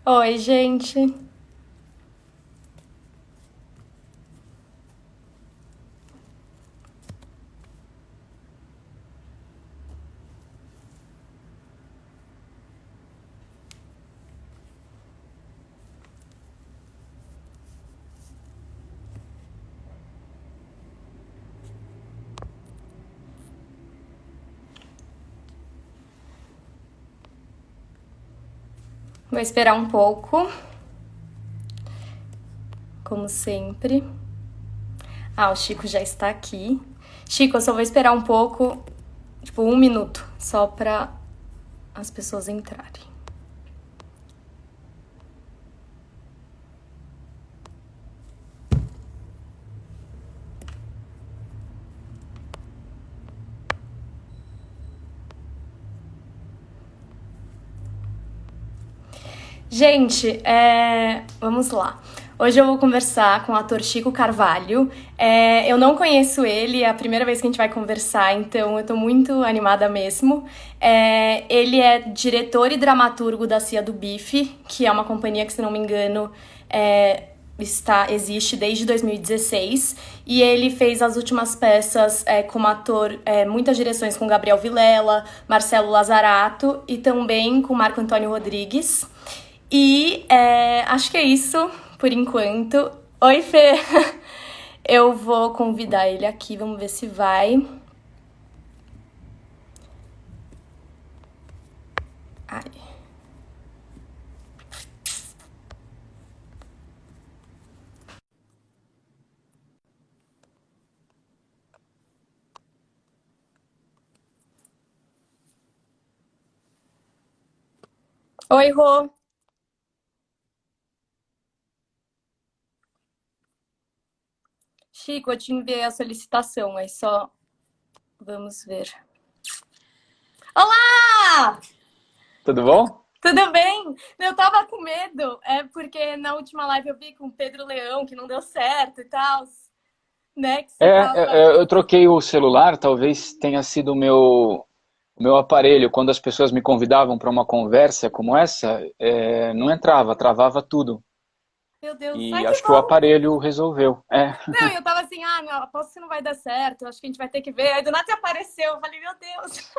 Oi, gente. Vou esperar um pouco, como sempre. Ah, o Chico já está aqui. Chico, eu só vou esperar um pouco, tipo 1 minuto, só para as pessoas entrarem. Gente, vamos lá. Hoje eu vou conversar com o ator Chico Carvalho. Eu não conheço ele, é a primeira vez que a gente vai conversar, então eu tô muito animada mesmo. Ele é diretor e dramaturgo da Cia do Bife, que é uma companhia que, se não me engano, existe desde 2016. E ele fez as últimas peças como ator, muitas direções com Gabriel Vilela, Marcelo Lazarato e também com Marco Antônio Rodrigues. E acho que é isso por enquanto. Oi, Fê! Eu vou convidar ele aqui, vamos ver se vai. Ai. Oi, Rô! Chico, eu te enviei a solicitação, aí só vamos ver. Olá! Tudo bom? Tudo bem? Eu tava com medo, porque na última live eu vi com o Pedro Leão que não deu certo e tal, né? Que você tava. Eu troquei o celular, talvez tenha sido o meu aparelho. Quando as pessoas me convidavam para uma conversa como essa, não entrava, travava tudo. Meu Deus, ai E que acho que o bom! aparelho resolveu. Não, e eu tava assim, ah, não, aposto que não vai dar certo, acho que a gente vai ter que ver. Aí do nada você apareceu, eu falei, meu Deus.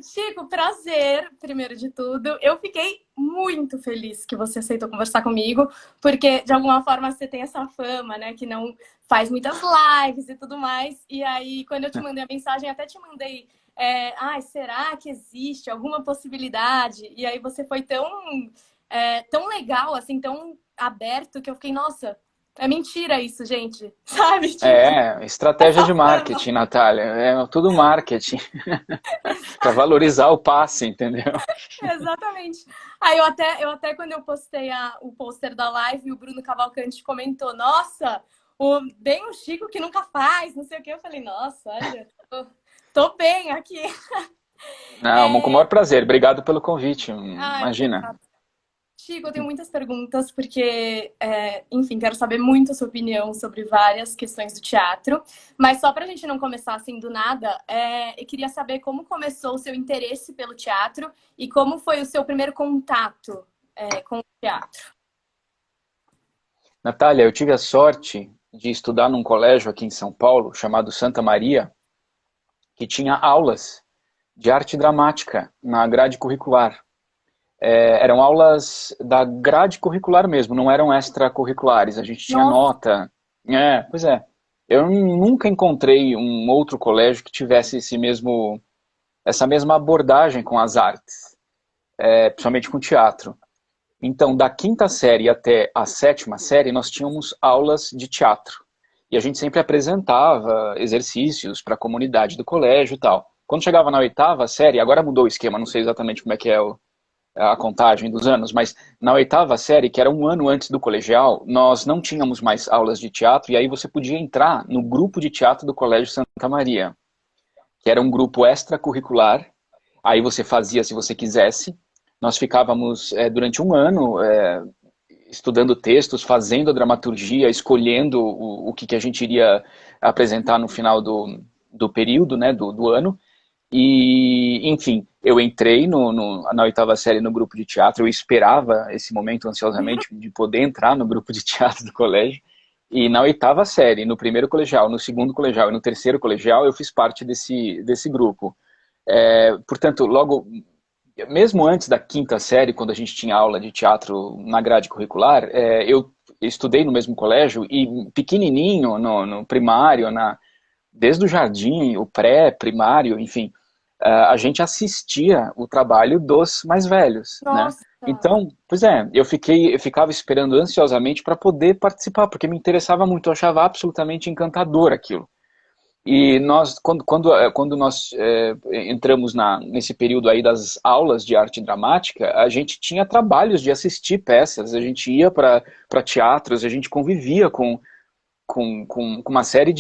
Chico, prazer, primeiro de tudo. Eu fiquei muito feliz que você aceitou conversar comigo, porque de alguma forma você tem essa fama, né, que não faz muitas lives e tudo mais. E aí, quando eu te mandei a mensagem, até te mandei, será que existe alguma possibilidade? E aí você foi tão legal, assim, tão aberto, que eu fiquei, nossa, é mentira isso, gente, sabe? Tipo, Estratégia essa de fama. marketing, Natália. É tudo marketing para valorizar o passe, entendeu? Exatamente. Aí eu até quando eu postei o pôster da live, o Bruno Cavalcante comentou: Nossa, bem o Chico que nunca faz, não sei o que. Eu falei: Nossa, olha, tô bem aqui. Não, com o maior prazer. Obrigado pelo convite. Ai, de Imagina. nada. Chico, eu tenho muitas perguntas, porque, enfim, quero saber muito a sua opinião sobre várias questões do teatro. Mas só para a gente não começar assim do nada, eu queria saber como começou o seu interesse pelo teatro e como foi o seu primeiro contato, com o teatro. Natália, eu tive a sorte de estudar num colégio aqui em São Paulo, chamado Santa Maria, que tinha aulas de arte dramática na grade curricular. Eram aulas da grade curricular mesmo, não eram extracurriculares. A gente tinha Nossa, nota. Pois é. Eu nunca encontrei um outro colégio que tivesse essa mesma abordagem com as artes, principalmente com teatro. Então, da quinta série até a sétima série, nós tínhamos aulas de teatro. E a gente sempre apresentava exercícios para a comunidade do colégio e tal. Quando chegava na oitava série, agora mudou o esquema, não sei exatamente como é que é a contagem dos anos, mas na oitava série, que era um ano antes do colegial, nós não tínhamos mais aulas de teatro, e aí você podia entrar no grupo de teatro do Colégio Santa Maria, que era um grupo extracurricular, aí você fazia se você quisesse. Nós ficávamos durante um ano estudando textos, fazendo a dramaturgia, escolhendo o que a gente iria apresentar no final do período, né, do ano. E, enfim, Eu entrei na oitava série no grupo de teatro, eu esperava esse momento ansiosamente de poder entrar no grupo de teatro do colégio. E na oitava série, no primeiro colegial, no segundo colegial e no terceiro colegial, eu fiz parte desse grupo. Portanto, logo, mesmo antes da quinta série, quando a gente tinha aula de teatro na grade curricular, eu estudei no mesmo colégio e pequenininho, no primário, desde o jardim, o pré-primário, enfim, a gente assistia o trabalho dos mais velhos, né? Nossa, Então, pois é, eu ficava esperando ansiosamente para poder participar, porque me interessava muito, eu achava absolutamente encantador aquilo. E nós, quando nós entramos nesse período aí das aulas de arte dramática, a gente tinha trabalhos de assistir peças, a gente ia para teatros, a gente convivia com uma série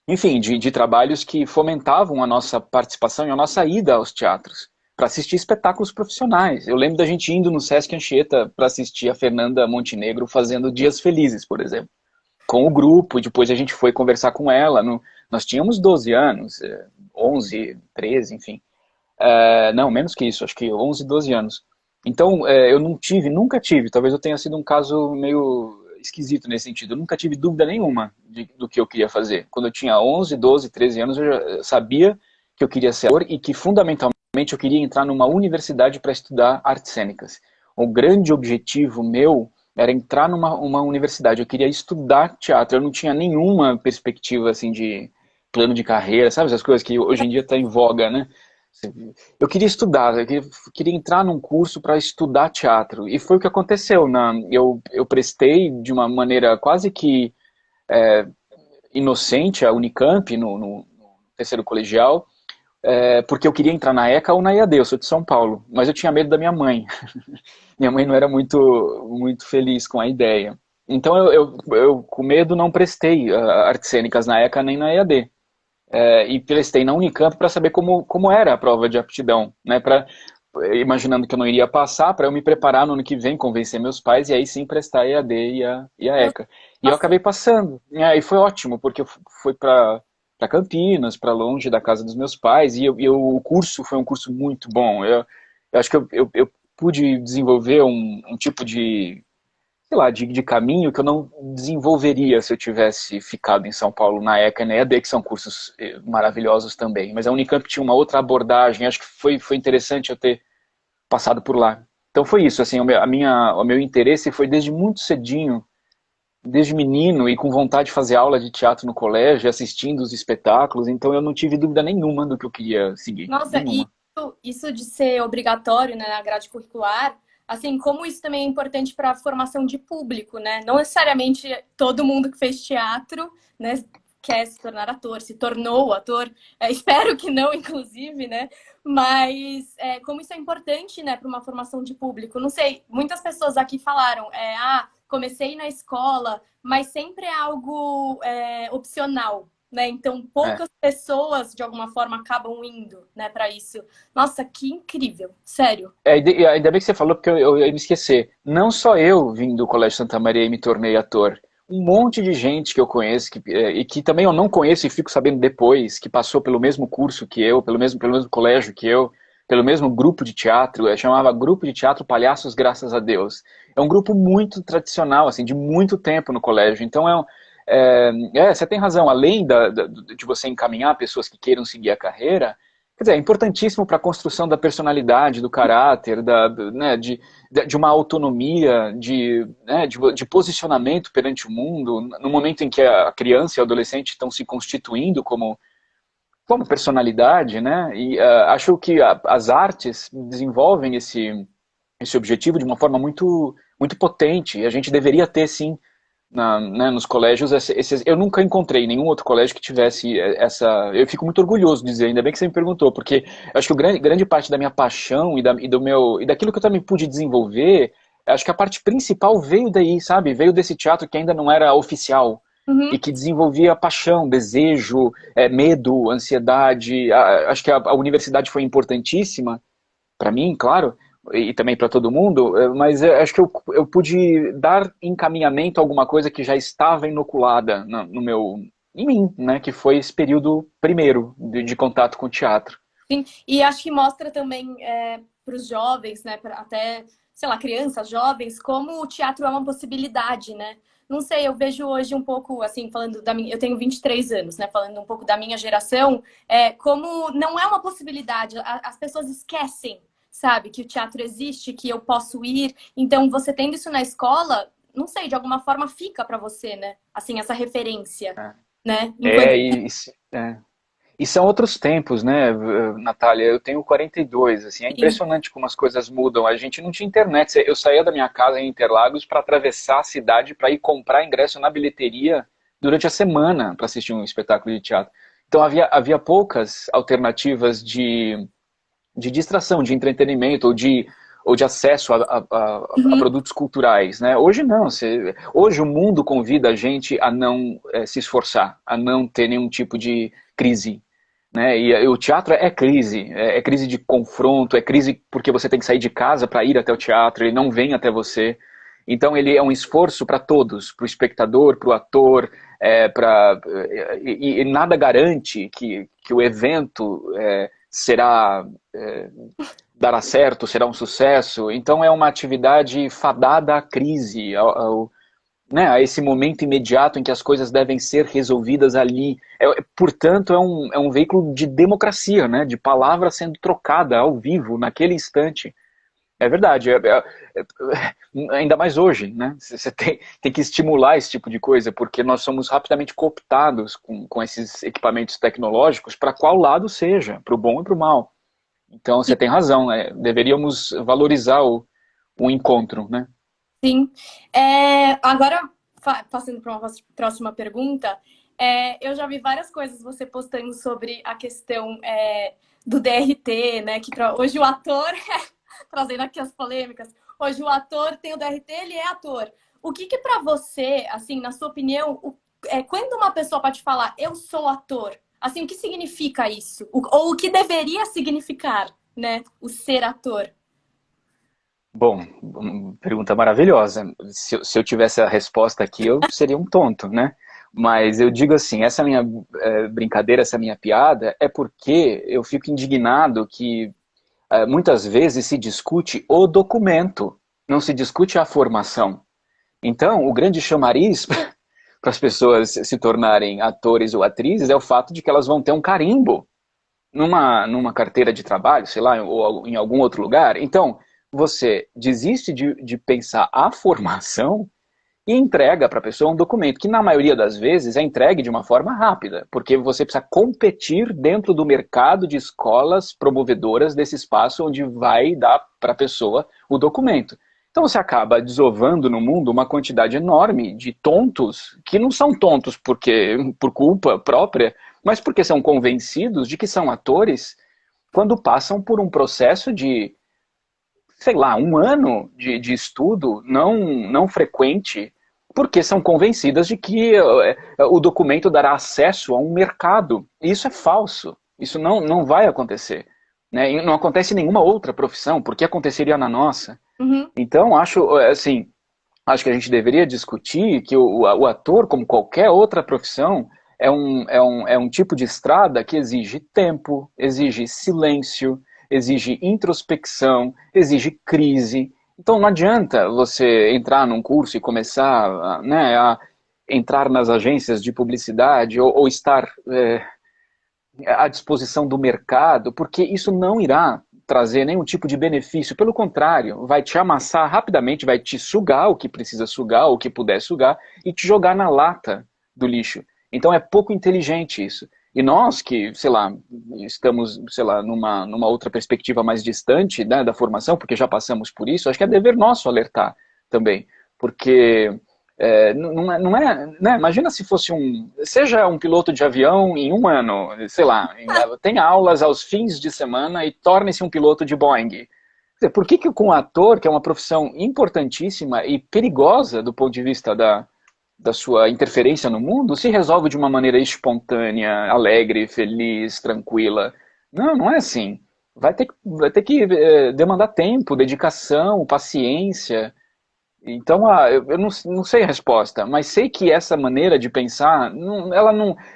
enfim, de trabalhos que fomentavam a nossa participação e a nossa ida aos teatros, para assistir espetáculos profissionais. Eu lembro da gente indo no Sesc Anchieta para assistir a Fernanda Montenegro fazendo Dias Felizes, por exemplo, com o grupo, e depois a gente foi conversar com ela. Nós tínhamos 12 anos, 11, 13, enfim. Não, menos que isso, acho que 11, 12 anos. Então, eu nunca tive, talvez eu tenha sido um caso meio esquisito nesse sentido, eu nunca tive dúvida nenhuma do que eu queria fazer. Quando eu tinha 11, 12, 13 anos, eu já sabia que eu queria ser ator e que, fundamentalmente, eu queria entrar numa universidade para estudar artes cênicas. O grande objetivo meu era entrar numa universidade, eu queria estudar teatro, eu não tinha nenhuma perspectiva, assim, de plano de carreira, sabe, essas coisas que hoje em dia está em voga, né? Eu queria estudar, eu queria entrar num curso para estudar teatro. E foi o que aconteceu. Eu prestei de uma maneira quase que inocente a Unicamp no terceiro colegial, porque eu queria entrar na ECA ou na EAD, eu sou de São Paulo. Mas eu tinha medo da minha mãe. Minha mãe não era muito feliz com a ideia. Então eu com medo, não prestei artes cênicas na ECA nem na EAD. E prestei na Unicamp para saber como era a prova de aptidão, né? Imaginando que eu não iria passar, para eu me preparar no ano que vem, convencer meus pais e aí sim prestar a EAD e a ECA. E eu nossa, acabei passando. E foi ótimo, porque eu fui para Campinas, para longe da casa dos meus pais, e o curso foi um curso muito bom. Eu acho que eu pude desenvolver um tipo de, sei lá, de caminho que eu não desenvolveria se eu tivesse ficado em São Paulo na ECA e na EAD, que são cursos maravilhosos também. Mas a Unicamp tinha uma outra abordagem, acho que foi interessante eu ter passado por lá. Então foi isso, assim, o meu interesse foi desde muito cedinho, desde menino e com vontade de fazer aula de teatro no colégio, assistindo os espetáculos, então eu não tive dúvida nenhuma do que eu queria seguir, nossa, e nenhuma. isso de ser obrigatório, né, na grade curricular, assim, como isso também é importante para a formação de público, né? Não necessariamente todo mundo que fez teatro, né, quer se tornar ator, se tornou ator, espero que não, inclusive, né? Mas como isso é importante, né, para uma formação de público. Não sei, muitas pessoas aqui falaram, comecei na escola, mas sempre é algo opcional, né? Então É. poucas pessoas de alguma forma acabam indo, né, para isso. Nossa, que incrível, sério. Ainda bem que você falou, porque eu ia me esquecer. Não só eu vim do Colégio Santa Maria e me tornei ator. Um monte de gente que eu conheço, e que também eu não conheço e fico sabendo depois, que passou pelo mesmo curso que eu, pelo mesmo colégio que eu, pelo mesmo grupo de teatro, chamava Grupo de Teatro Palhaços Graças a Deus. É um grupo muito tradicional, assim, de muito tempo no colégio. Então você tem razão, além de você encaminhar pessoas que queiram seguir a carreira, quer dizer, é importantíssimo para a construção da personalidade, do caráter, né, de uma autonomia, né, de posicionamento perante o mundo, no momento em que a criança e o adolescente estão se constituindo como personalidade, né? E acho que as artes desenvolvem esse objetivo de uma forma muito, muito potente. E a gente deveria ter, sim, né, nos colégios, eu nunca encontrei nenhum outro colégio que tivesse essa. Eu fico muito orgulhoso de dizer, ainda bem que você me perguntou, porque eu acho que grande parte da minha paixão e daquilo que eu também pude desenvolver, acho que a parte principal veio daí, sabe? Veio desse teatro que ainda não era oficial e Uhum. que desenvolvia paixão, desejo, medo, ansiedade. Acho que a universidade foi importantíssima para mim, claro, e também para todo mundo, mas acho que eu pude dar encaminhamento a alguma coisa que já estava inoculada em mim, né, que foi esse período primeiro de contato com o teatro. Sim, e acho que mostra também para os jovens, né, até, sei lá, crianças, jovens, como o teatro é uma possibilidade, né? Não sei, eu vejo hoje um pouco, assim, falando da minha... Eu tenho 23 anos, né? Falando um pouco da minha geração, como não é uma possibilidade. As pessoas esquecem, sabe? Que o teatro existe, que eu posso ir. Então, você tendo isso na escola, não sei, de alguma forma fica para você, né? Assim, essa referência, né? É, Enquanto... e são outros tempos, né, Natália? Eu tenho 42, assim, é Sim, impressionante como as coisas mudam. A gente não tinha internet. Eu saía da minha casa em Interlagos para atravessar a cidade para ir comprar ingresso na bilheteria durante a semana para assistir um espetáculo de teatro. Então havia poucas alternativas de distração, de entretenimento ou de acesso a uhum, produtos culturais, né? Hoje não. Hoje o mundo convida a gente a não se esforçar, a não ter nenhum tipo de crise, né? E o teatro é crise, é crise de confronto, é crise porque você tem que sair de casa para ir até o teatro, ele não vem até você. Então ele é um esforço para todos, para o espectador, para o ator, e nada garante que o evento será dará certo, será um sucesso. Então é uma atividade fadada à crise, né, a esse momento imediato em que as coisas devem ser resolvidas ali. Portanto, é um veículo de democracia, né, de palavra sendo trocada ao vivo, naquele instante. É verdade, ainda mais hoje, né? Você tem que estimular esse tipo de coisa, porque nós somos rapidamente cooptados com esses equipamentos tecnológicos, para qual lado seja, para o bom e para o mal. Então você tem razão, né? Deveríamos valorizar o encontro, né? sim. Agora, passando para uma próxima pergunta, eu já vi várias coisas você postando sobre a questão do DRT, né? Que hoje o ator, trazendo aqui as polêmicas, hoje o ator tem o DRT, ele é ator. O que que para você, assim, na sua opinião, quando uma pessoa pode falar eu sou ator, assim, o que significa isso? Ou o que deveria significar, né? O ser ator. Bom, pergunta maravilhosa. Se eu tivesse a resposta aqui, eu seria um tonto, né? Mas eu digo assim, essa minha brincadeira, essa minha piada, é porque eu fico indignado que muitas vezes se discute o documento, não se discute a formação. Então, o grande chamariz para as pessoas se tornarem atores ou atrizes é o fato de que elas vão ter um carimbo numa carteira de trabalho, sei lá, ou em algum outro lugar. Então, você desiste de pensar a formação e entrega para a pessoa um documento que, na maioria das vezes, é entregue de uma forma rápida, porque você precisa competir dentro do mercado de escolas promovedoras desse espaço onde vai dar para a pessoa o documento. Então você acaba desovando no mundo uma quantidade enorme de tontos, que não são tontos por culpa própria, mas porque são convencidos de que são atores quando passam por um processo de, sei lá, um ano de estudo não frequente, porque são convencidas de que o documento dará acesso a um mercado. E isso é falso. Isso não vai acontecer. Né? E não acontece em nenhuma outra profissão, porque aconteceria na nossa. Uhum. Então, acho que a gente deveria discutir que o ator, como qualquer outra profissão, é um tipo de estrada que exige tempo, exige silêncio, exige introspecção, exige crise. Então não adianta você entrar num curso e começar, né, a entrar nas agências de publicidade ou estar à disposição do mercado, porque isso não irá trazer nenhum tipo de benefício. Pelo contrário, vai te amassar rapidamente, vai te sugar o que precisa sugar, o que puder sugar, e te jogar na lata do lixo. Então é pouco inteligente isso. E nós que, sei lá, estamos, sei lá, numa outra perspectiva mais distante, né, da formação, porque já passamos por isso, acho que é dever nosso alertar também. Porque não é, né? Imagina se fosse seja um piloto de avião em um ano, sei lá, tenha aulas aos fins de semana e torne-se um piloto de Boeing. Quer dizer, por que com o ator, que é uma profissão importantíssima e perigosa do ponto de vista da sua interferência no mundo, se resolve de uma maneira espontânea, alegre, feliz, tranquila? Não é assim. Vai ter que demandar tempo, dedicação, paciência. Então, eu não sei a resposta, mas sei que essa maneira de pensar,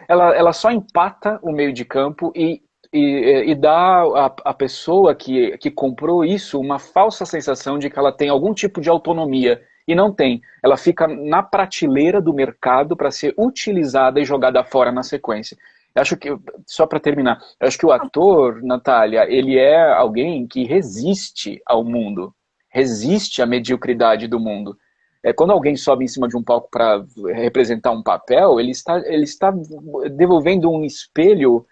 ela só empata o meio de campo e e dá à pessoa que comprou isso uma falsa sensação de que ela tem algum tipo de autonomia. E não tem. Ela fica na prateleira do mercado para ser utilizada e jogada fora na sequência. Eu acho que, só para terminar, eu acho que o ator, Natália, ele é alguém que resiste ao mundo, resiste à mediocridade do mundo. Quando alguém sobe em cima de um palco para representar um papel, ele está devolvendo um espelho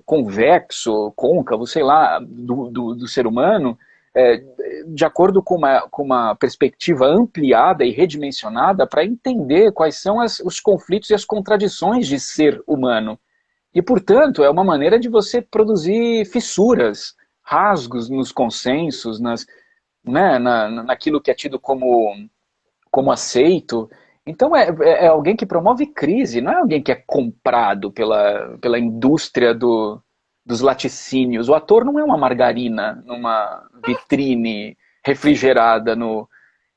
convexo, côncavo, sei lá, do ser humano, é, de acordo com uma perspectiva ampliada e redimensionada para entender quais são os conflitos e as contradições de ser humano. E, portanto, é uma maneira de você produzir fissuras, rasgos nos consensos, né, naquilo que é tido como aceito. Então é alguém que promove crise, não é alguém que é comprado pela indústria dos laticínios. O ator não é uma margarina numa vitrine refrigerada no.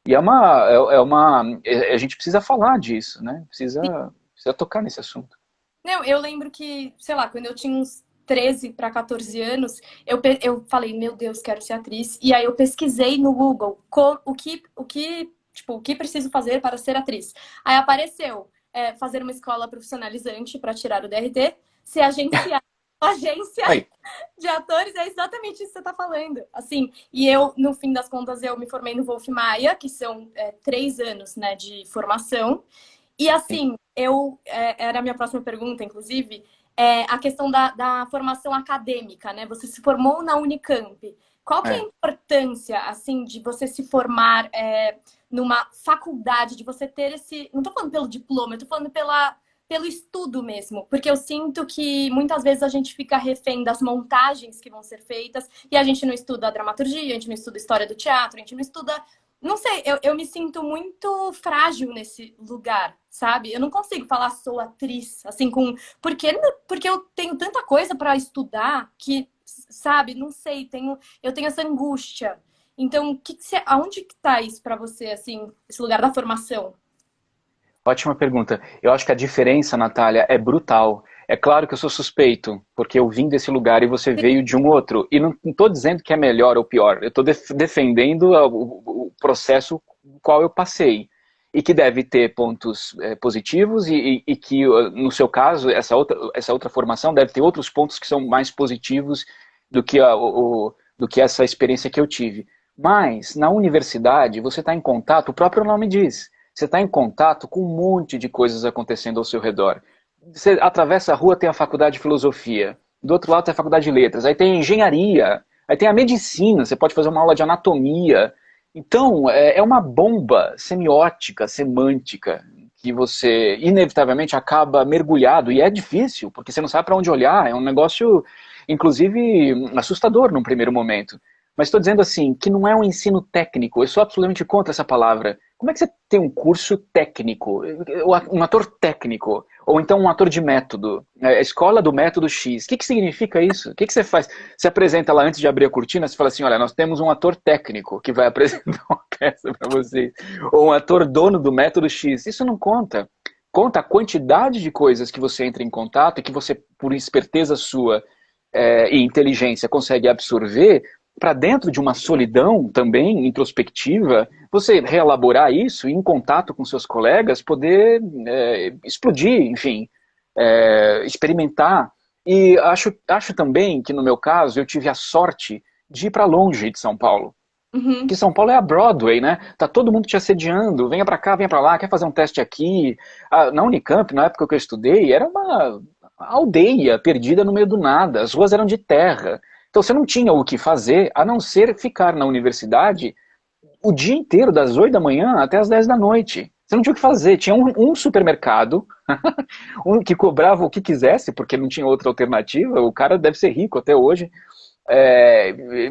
E a gente precisa falar disso, né? Precisa tocar nesse assunto. Não, eu lembro que, sei lá, quando eu tinha uns 13 para 14 anos, eu falei, meu Deus, quero ser atriz. E aí eu pesquisei no Google o que preciso fazer para ser atriz. Aí apareceu fazer uma escola profissionalizante para tirar o DRT, se agenciar agência Aí. de atores, é exatamente isso que você está falando. Assim, e eu, no fim das contas, eu me formei no Wolf Maia, que são 3 anos, né, de formação. E assim, era a minha próxima pergunta, inclusive, a questão da formação acadêmica, né? Você se formou na Unicamp. Qual que é a importância, assim, de você se formar numa faculdade, de você ter esse... Não estou falando pelo diploma, eu tô falando pelo estudo mesmo. Porque eu sinto que muitas vezes a gente fica refém das montagens que vão ser feitas e a gente não estuda a dramaturgia, a gente não estuda a história do teatro, a gente não estuda... Não sei, eu me sinto muito frágil nesse lugar, sabe? Eu não consigo falar sou atriz, assim, porque eu tenho tanta coisa para estudar que, sabe, não sei, eu tenho essa angústia. Então, aonde que tá isso para você, assim, esse lugar da formação? Ótima pergunta. Eu acho que a diferença, Natália, é brutal. É claro que eu sou suspeito, porque eu vim desse lugar e você veio de um outro. E não estou dizendo que é melhor ou pior. Eu estou defendendo o processo qual eu passei. E que deve ter pontos positivos e que, no seu caso, essa outra formação deve ter outros pontos que são mais positivos do que, do que essa experiência que eu tive. Mas, na universidade, você está em contato, o próprio nome diz, você está em contato com um monte de coisas acontecendo ao seu redor. Você atravessa a rua, tem a faculdade de filosofia. Do outro lado tem a faculdade de letras. Aí tem a engenharia. Aí tem a medicina. Você pode fazer uma aula de anatomia. Então, é uma bomba semiótica, semântica, que você inevitavelmente acaba mergulhado. E é difícil, porque você não sabe para onde olhar. É um negócio, inclusive, assustador num primeiro momento. Mas estou dizendo assim, que não é um ensino técnico. Eu sou absolutamente contra essa palavra. Como é que você tem um curso técnico, um ator técnico, ou então um ator de método, a escola do método X? O que significa isso? O que você faz? Você apresenta lá antes de abrir a cortina, você fala assim, olha, nós temos um ator técnico que vai apresentar uma peça para vocês, ou um ator dono do método X. Isso não conta. Conta a quantidade de coisas que você entra em contato e que você, por esperteza sua e inteligência, consegue absorver para dentro de uma solidão também introspectiva, você reelaborar isso e, em contato com seus colegas, poder explodir, enfim, experimentar. E acho também que, no meu caso, eu tive a sorte de ir para longe de São Paulo. Uhum. Que São Paulo é a Broadway, né? Tá todo mundo te assediando, venha para cá, venha para lá, quer fazer um teste aqui. Na Unicamp, na época que eu estudei, era uma aldeia perdida no meio do nada, as ruas eram de terra. Então você não tinha o que fazer a não ser ficar na universidade o dia inteiro, das 8 da manhã até as 10 da noite. Você não tinha o que fazer. Tinha um supermercado que cobrava o que quisesse, porque não tinha outra alternativa. O cara deve ser rico até hoje.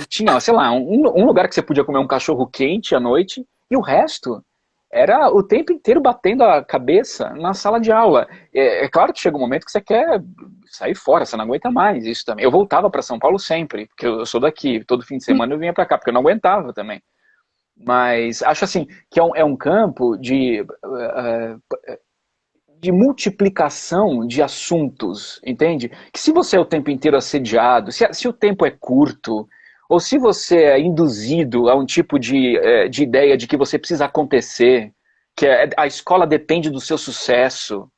Tinha, sei lá, um lugar que você podia comer um cachorro quente à noite, e o resto era o tempo inteiro batendo a cabeça na sala de aula. É claro que chega um momento que você quer sair fora, você não aguenta mais isso também. Eu voltava para São Paulo sempre, porque eu sou daqui, todo fim de semana eu vinha para cá, porque eu não aguentava também. Mas acho assim, que é um campo de multiplicação de assuntos, entende? Que se você é o tempo inteiro assediado, se o tempo é curto, ou se você é induzido a um tipo de ideia de que você precisa acontecer, a escola depende do seu sucesso,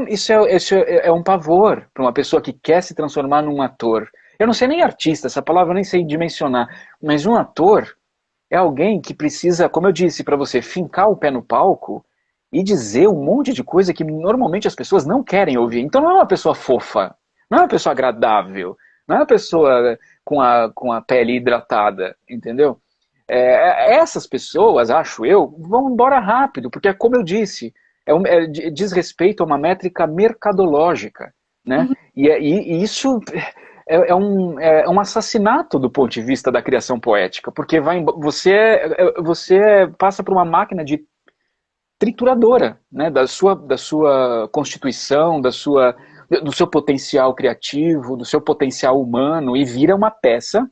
isso é um pavor para uma pessoa que quer se transformar num ator. Eu não sei nem artista, essa palavra eu nem sei dimensionar, mas um ator é alguém que precisa, como eu disse para você, fincar o pé no palco e dizer um monte de coisa que normalmente as pessoas não querem ouvir. Então não é uma pessoa fofa, não é uma pessoa agradável, não é uma pessoa com a pele hidratada, entendeu? Essas pessoas, acho eu, vão embora rápido, porque é como eu disse, diz respeito a uma métrica mercadológica, né? Uhum. E isso é um assassinato do ponto de vista da criação poética, porque você passa por uma máquina de trituradora, né, da sua constituição, do seu potencial criativo, do seu potencial humano, e vira uma peça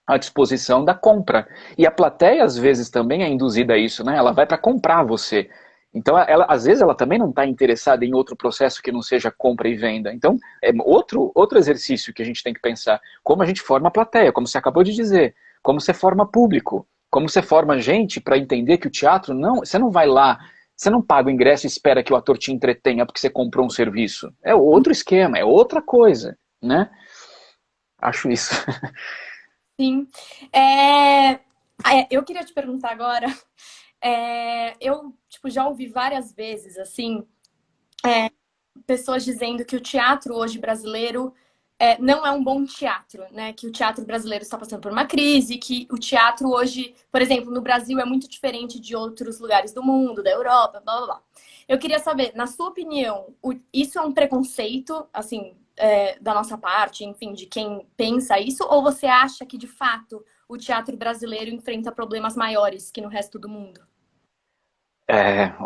à disposição da compra. E a plateia, às vezes, também é induzida a isso, né? Ela vai para comprar você. Então, às vezes, ela também não está interessada em outro processo que não seja compra e venda. Então, é outro exercício que a gente tem que pensar. Como a gente forma a plateia, como você acabou de dizer. Como você forma público. Como você forma gente para entender que o teatro, não, você não vai lá, você não paga o ingresso e espera que o ator te entretenha porque você comprou um serviço. É outro esquema, é outra coisa, né? Acho isso. Sim. Eu queria te perguntar agora. Eu tipo, já ouvi várias vezes assim pessoas dizendo que o teatro hoje brasileiro não é um bom teatro, né? Que o teatro brasileiro está passando por uma crise, que o teatro hoje, por exemplo, no Brasil é muito diferente de outros lugares do mundo, da Europa, blá blá blá. Eu queria saber, na sua opinião, isso é um preconceito, assim, da nossa parte, enfim, de quem pensa isso, ou você acha que de fato o teatro brasileiro enfrenta problemas maiores que no resto do mundo?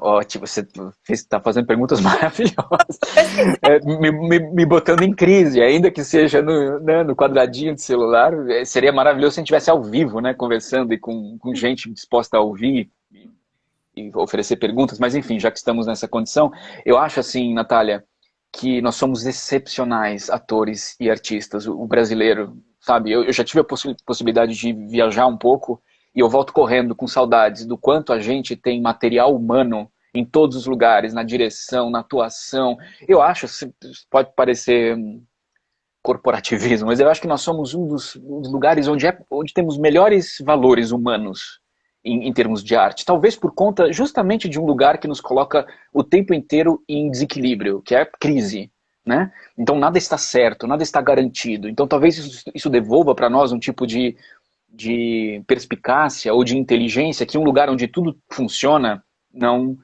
Ótimo, você está fazendo perguntas maravilhosas, me botando em crise, ainda que seja né, no quadradinho de celular. Seria maravilhoso se a gente estivesse ao vivo, né, conversando e com gente disposta a ouvir e oferecer perguntas, mas enfim, já que estamos nessa condição, eu acho assim, Natália, que nós somos excepcionais atores e artistas, o brasileiro, sabe? Eu já tive a possibilidade de viajar um pouco e eu volto correndo com saudades do quanto a gente tem material humano em todos os lugares, na direção, na atuação. Eu acho, pode parecer corporativismo, mas eu acho que nós somos um dos lugares onde temos melhores valores humanos em termos de arte. Talvez por conta justamente de um lugar que nos coloca o tempo inteiro em desequilíbrio, que é a crise. Né? Então nada está certo, nada está garantido. Então talvez isso devolva para nós um tipo de perspicácia ou de inteligência que um lugar onde tudo funciona não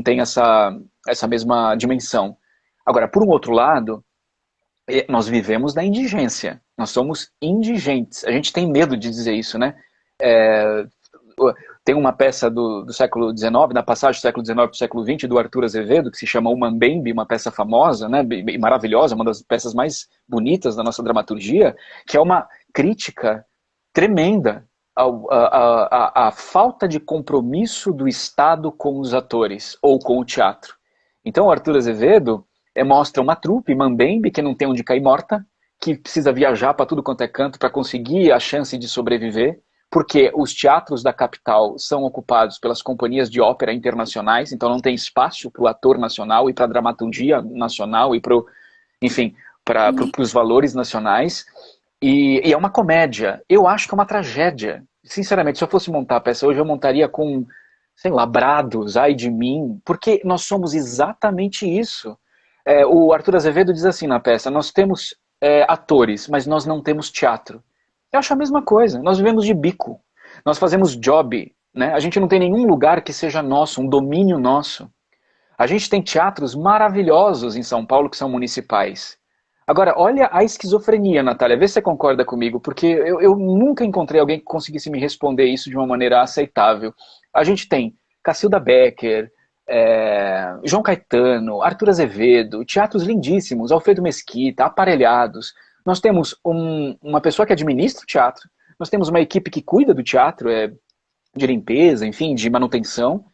tem essa mesma dimensão. Agora, por um outro lado, nós vivemos da indigência. Nós somos indigentes. A gente tem medo de dizer isso, né? É, tem uma peça do século XIX, na passagem do século XIX para o século XX, do Arthur Azevedo, que se chama O Mambembe, uma peça famosa, né, e maravilhosa, uma das peças mais bonitas da nossa dramaturgia, que é uma crítica tremenda à falta de compromisso do Estado com os atores, ou com o teatro. Então, o Arthur Azevedo mostra uma trupe, Mambembe, que não tem onde cair morta, que precisa viajar para tudo quanto é canto para conseguir a chance de sobreviver, porque os teatros da capital são ocupados pelas companhias de ópera internacionais, então não tem espaço para o ator nacional e para a dramaturgia nacional e enfim, para os valores nacionais. E é uma comédia. Eu acho que é uma tragédia. Sinceramente, se eu fosse montar a peça hoje, eu montaria com, sei lá, brados, ai de mim, porque nós somos exatamente isso. O Arthur Azevedo diz assim na peça: nós temos atores, mas nós não temos teatro. Eu acho a mesma coisa. Nós vivemos de bico. Nós fazemos job. Né? A gente não tem nenhum lugar que seja nosso, um domínio nosso. A gente tem teatros maravilhosos em São Paulo que são municipais. Agora, olha a esquizofrenia, Natália. Vê se você concorda comigo, porque eu nunca encontrei alguém que conseguisse me responder isso de uma maneira aceitável. A gente tem Cacilda Becker, João Caetano, Arthur Azevedo, teatros lindíssimos, Alfredo Mesquita, aparelhados. Nós temos uma pessoa que administra o teatro, nós temos uma equipe que cuida do teatro, de limpeza, enfim, de manutenção,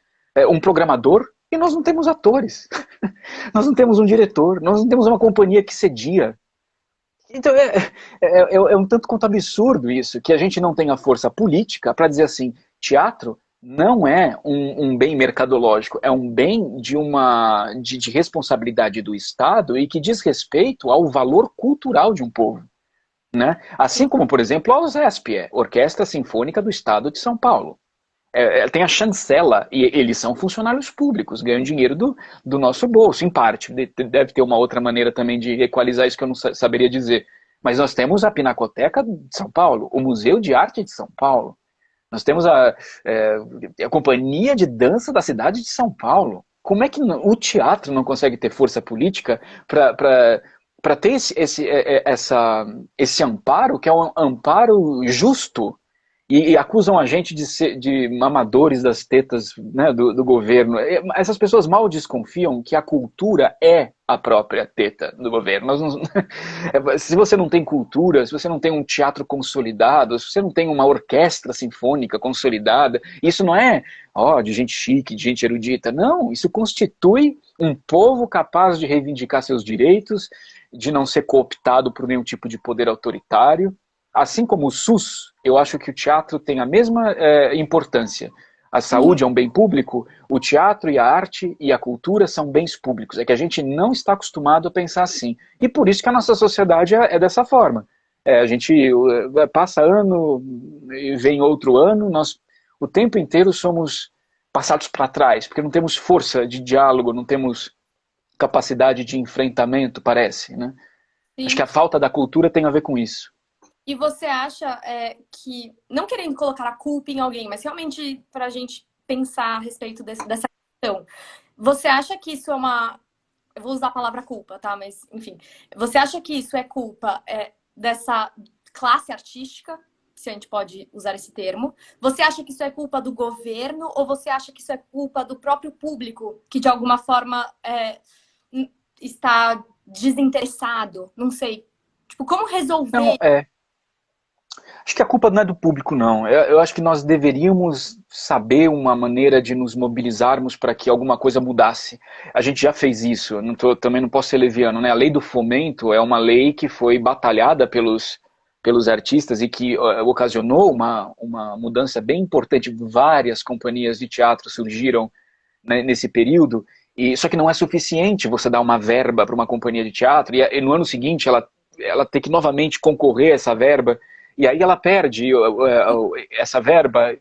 um programador E nós não temos atores, nós não temos um diretor, nós não temos uma companhia que cedia. Então é um tanto quanto absurdo isso, que a gente não tenha força política para dizer assim, teatro não é um bem mercadológico, é um bem de responsabilidade do Estado e que diz respeito ao valor cultural de um povo. Né? Assim como, por exemplo, a OSESP, Orquestra Sinfônica do Estado de São Paulo. Tem a chancela, e eles são funcionários públicos, ganham dinheiro do nosso bolso, em parte. Deve ter uma outra maneira também de equalizar isso que eu não saberia dizer. Mas nós temos a Pinacoteca de São Paulo, o Museu de Arte de São Paulo, nós temos a Companhia de Dança da cidade de São Paulo. Como é que o teatro não consegue ter força política para ter esse amparo, que é um amparo justo? E acusam a gente de amadores das tetas, né, do governo. Essas pessoas mal desconfiam que a cultura é a própria teta do governo. Se você não tem cultura, se você não tem um teatro consolidado, se você não tem uma orquestra sinfônica consolidada, isso não é de gente chique, de gente erudita. Não, isso constitui um povo capaz de reivindicar seus direitos, de não ser cooptado por nenhum tipo de poder autoritário. Assim como o SUS, eu acho que o teatro tem a mesma importância. A saúde é um bem público, o teatro e a arte e a cultura são bens públicos. É que a gente não está acostumado a pensar assim. E por isso que a nossa sociedade é dessa forma. A gente passa ano e vem outro ano, nós o tempo inteiro somos passados para trás, porque não temos força de diálogo, não temos capacidade de enfrentamento, parece. Né? Acho que a falta da cultura tem a ver com isso. E você acha que, não querendo colocar a culpa em alguém, mas realmente para a gente pensar a respeito dessa questão, você acha que isso é uma... Eu vou usar a palavra culpa, tá? Mas, enfim. Você acha que isso é culpa dessa classe artística, se a gente pode usar esse termo? Você acha que isso é culpa do governo ou você acha que isso é culpa do próprio público, que de alguma forma está desinteressado? Não sei. Tipo, como resolver? Não, acho que a culpa não é do público, não. Eu acho que nós deveríamos saber uma maneira de nos mobilizarmos para que alguma coisa mudasse. A gente já fez isso, também não posso ser leviano, né? A lei do fomento é uma lei que foi batalhada pelos artistas e que ocasionou uma mudança bem importante. Várias companhias de teatro surgiram, né, nesse período, só que não é suficiente você dar uma verba para uma companhia de teatro e no ano seguinte ela ter que novamente concorrer a essa verba. E aí ela perde essa verba.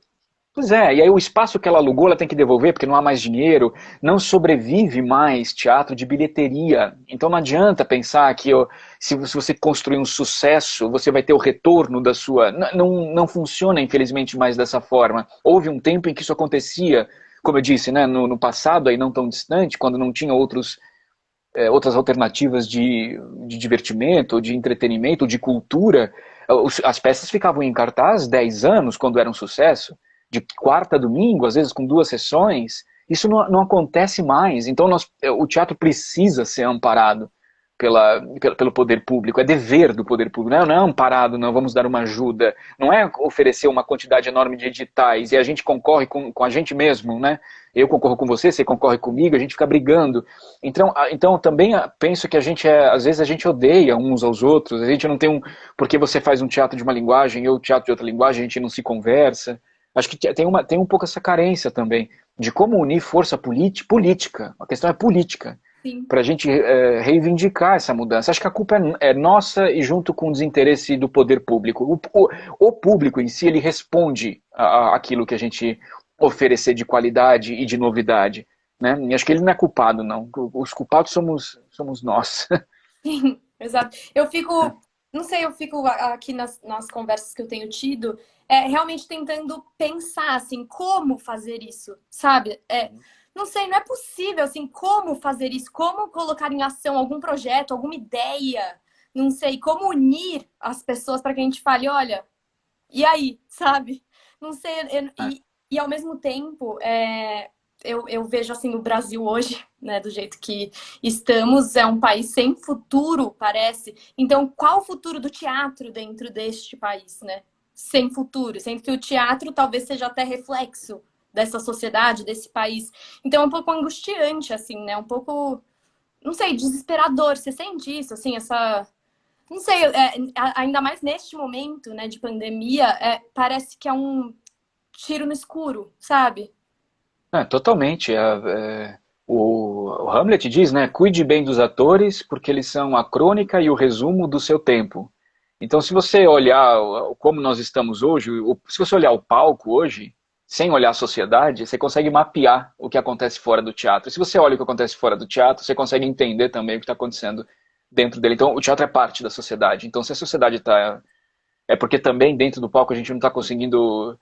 Pois é, e aí o espaço que ela alugou ela tem que devolver porque não há mais dinheiro, não sobrevive mais teatro de bilheteria. Então não adianta pensar que se você construir um sucesso, você vai ter o retorno da sua... Não funciona, infelizmente, mais dessa forma. Houve um tempo em que isso acontecia, como eu disse, né, no passado, aí não tão distante, quando não tinha outras alternativas de divertimento, de entretenimento, de cultura. As peças ficavam em cartaz 10 anos, quando era um sucesso, de quarta a domingo, às vezes com 2 sessões. Isso não acontece mais. Então o teatro precisa ser amparado pelo poder público. É dever do poder público. Não é amparado, não vamos dar uma ajuda. Não é oferecer uma quantidade enorme de editais e a gente concorre com a gente mesmo, né? Eu concorro com você concorre comigo, a gente fica brigando. Então também penso que às vezes a gente odeia uns aos outros, a gente não tem porque você faz um teatro de uma linguagem e eu teatro de outra linguagem, a gente não se conversa. Acho que tem um pouco essa carência também de como unir força política. A questão é política. Para a gente reivindicar essa mudança. Acho que a culpa é nossa e junto com o desinteresse do poder público. O público em si, ele responde àquilo que a gente oferecer de qualidade e de novidade. Né? E acho que ele não é culpado, não. Os culpados somos nós. Sim, exato. Não sei, eu fico aqui nas conversas que eu tenho tido, realmente tentando pensar, assim, como fazer isso, sabe? Não sei, não é possível, assim, como fazer isso, como colocar em ação algum projeto, alguma ideia, não sei, como unir as pessoas para que a gente fale, olha, e aí, sabe? Não sei, e ao mesmo tempo, eu vejo, assim, o Brasil hoje, né, do jeito que estamos, é um país sem futuro, parece. Então, qual o futuro do teatro dentro deste país, né? Sem futuro, sendo que o teatro talvez seja até reflexo dessa sociedade, desse país. Então é um pouco angustiante, assim, né? Um pouco, não sei, desesperador. Você sente isso, assim, essa... Não sei, ainda mais neste momento, né, de pandemia, parece que é um tiro no escuro, sabe? Totalmente. O Hamlet diz, né? Cuide bem dos atores, porque eles são a crônica e o resumo do seu tempo. Então, se você olhar como nós estamos hoje, se você olhar o palco hoje, sem olhar a sociedade, você consegue mapear o que acontece fora do teatro. Se você olha o que acontece fora do teatro, você consegue entender também o que está acontecendo dentro dele. Então, o teatro é parte da sociedade. Então, se a sociedade está... É porque também dentro do palco a gente não está conseguindo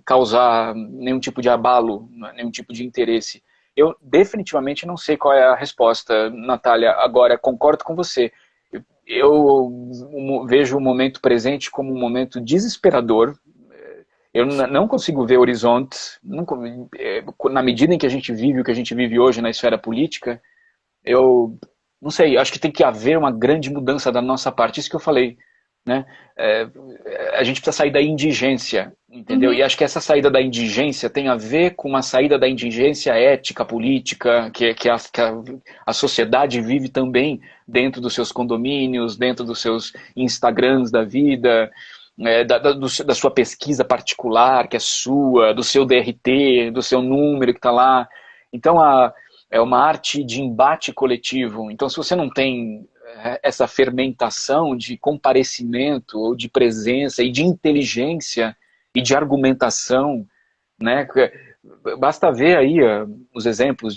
causar nenhum tipo de abalo, nenhum tipo de interesse. Eu definitivamente não sei qual é a resposta, Natália. Agora, concordo com você. Eu vejo o momento presente como um momento desesperador. Eu não consigo ver horizontes. Na medida em que a gente vive o que a gente vive hoje na esfera política, eu não sei, acho que tem que haver uma grande mudança da nossa parte. Isso que eu falei, né? É, a gente precisa sair da indigência, entendeu? Uhum. E acho que essa saída da indigência tem a ver com uma saída da indigência ética, política, que a sociedade vive também dentro dos seus condomínios, dentro dos seus Instagrams da vida, da sua pesquisa particular, que é sua, do seu DRT, do seu número que está lá. Então, é uma arte de embate coletivo. Então, se você não tem essa fermentação de comparecimento ou de presença e de inteligência e de argumentação, né? Basta ver aí os exemplos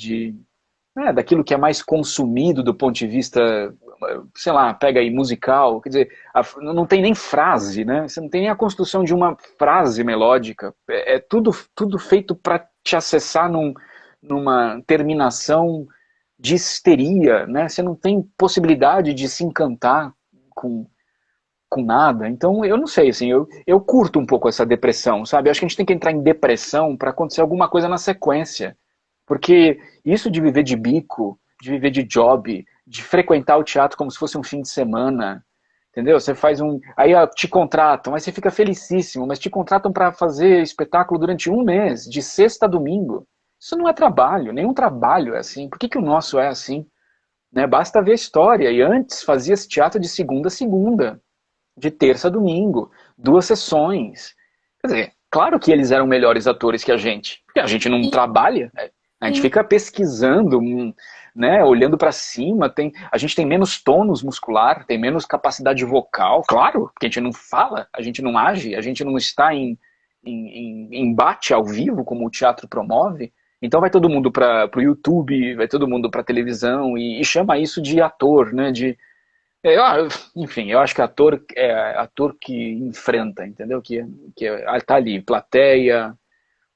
daquilo que é mais consumido do ponto de vista, sei lá, pega aí musical, quer dizer, não tem nem frase, né? Você não tem nem a construção de uma frase melódica. É tudo feito para te acessar numa terminação de histeria, né? Você não tem possibilidade de se encantar com nada. Então, eu não sei, assim, eu curto um pouco essa depressão, sabe? Eu acho que a gente tem que entrar em depressão para acontecer alguma coisa na sequência. Porque isso de viver de bico, de viver de job, de frequentar o teatro como se fosse um fim de semana, entendeu? Você faz aí te contratam, aí você fica felicíssimo, mas te contratam para fazer espetáculo durante um mês, de sexta a domingo. Isso não é trabalho, nenhum trabalho é assim. Por que o nosso é assim? Né? Basta ver a história. E antes fazia esse teatro de segunda a segunda, de terça a domingo, 2 sessões. Quer dizer, claro que eles eram melhores atores que a gente, porque a gente não E, trabalha, né? A gente sim, fica pesquisando, né, olhando para cima, a gente tem menos tônus muscular, tem menos capacidade vocal, claro, porque a gente não fala, a gente não age, a gente não está em embate ao vivo, como o teatro promove. Então vai todo mundo para o YouTube, vai todo mundo para televisão e chama isso de ator, né? Enfim, eu acho que ator é ator que enfrenta, entendeu? Que tá ali, plateia,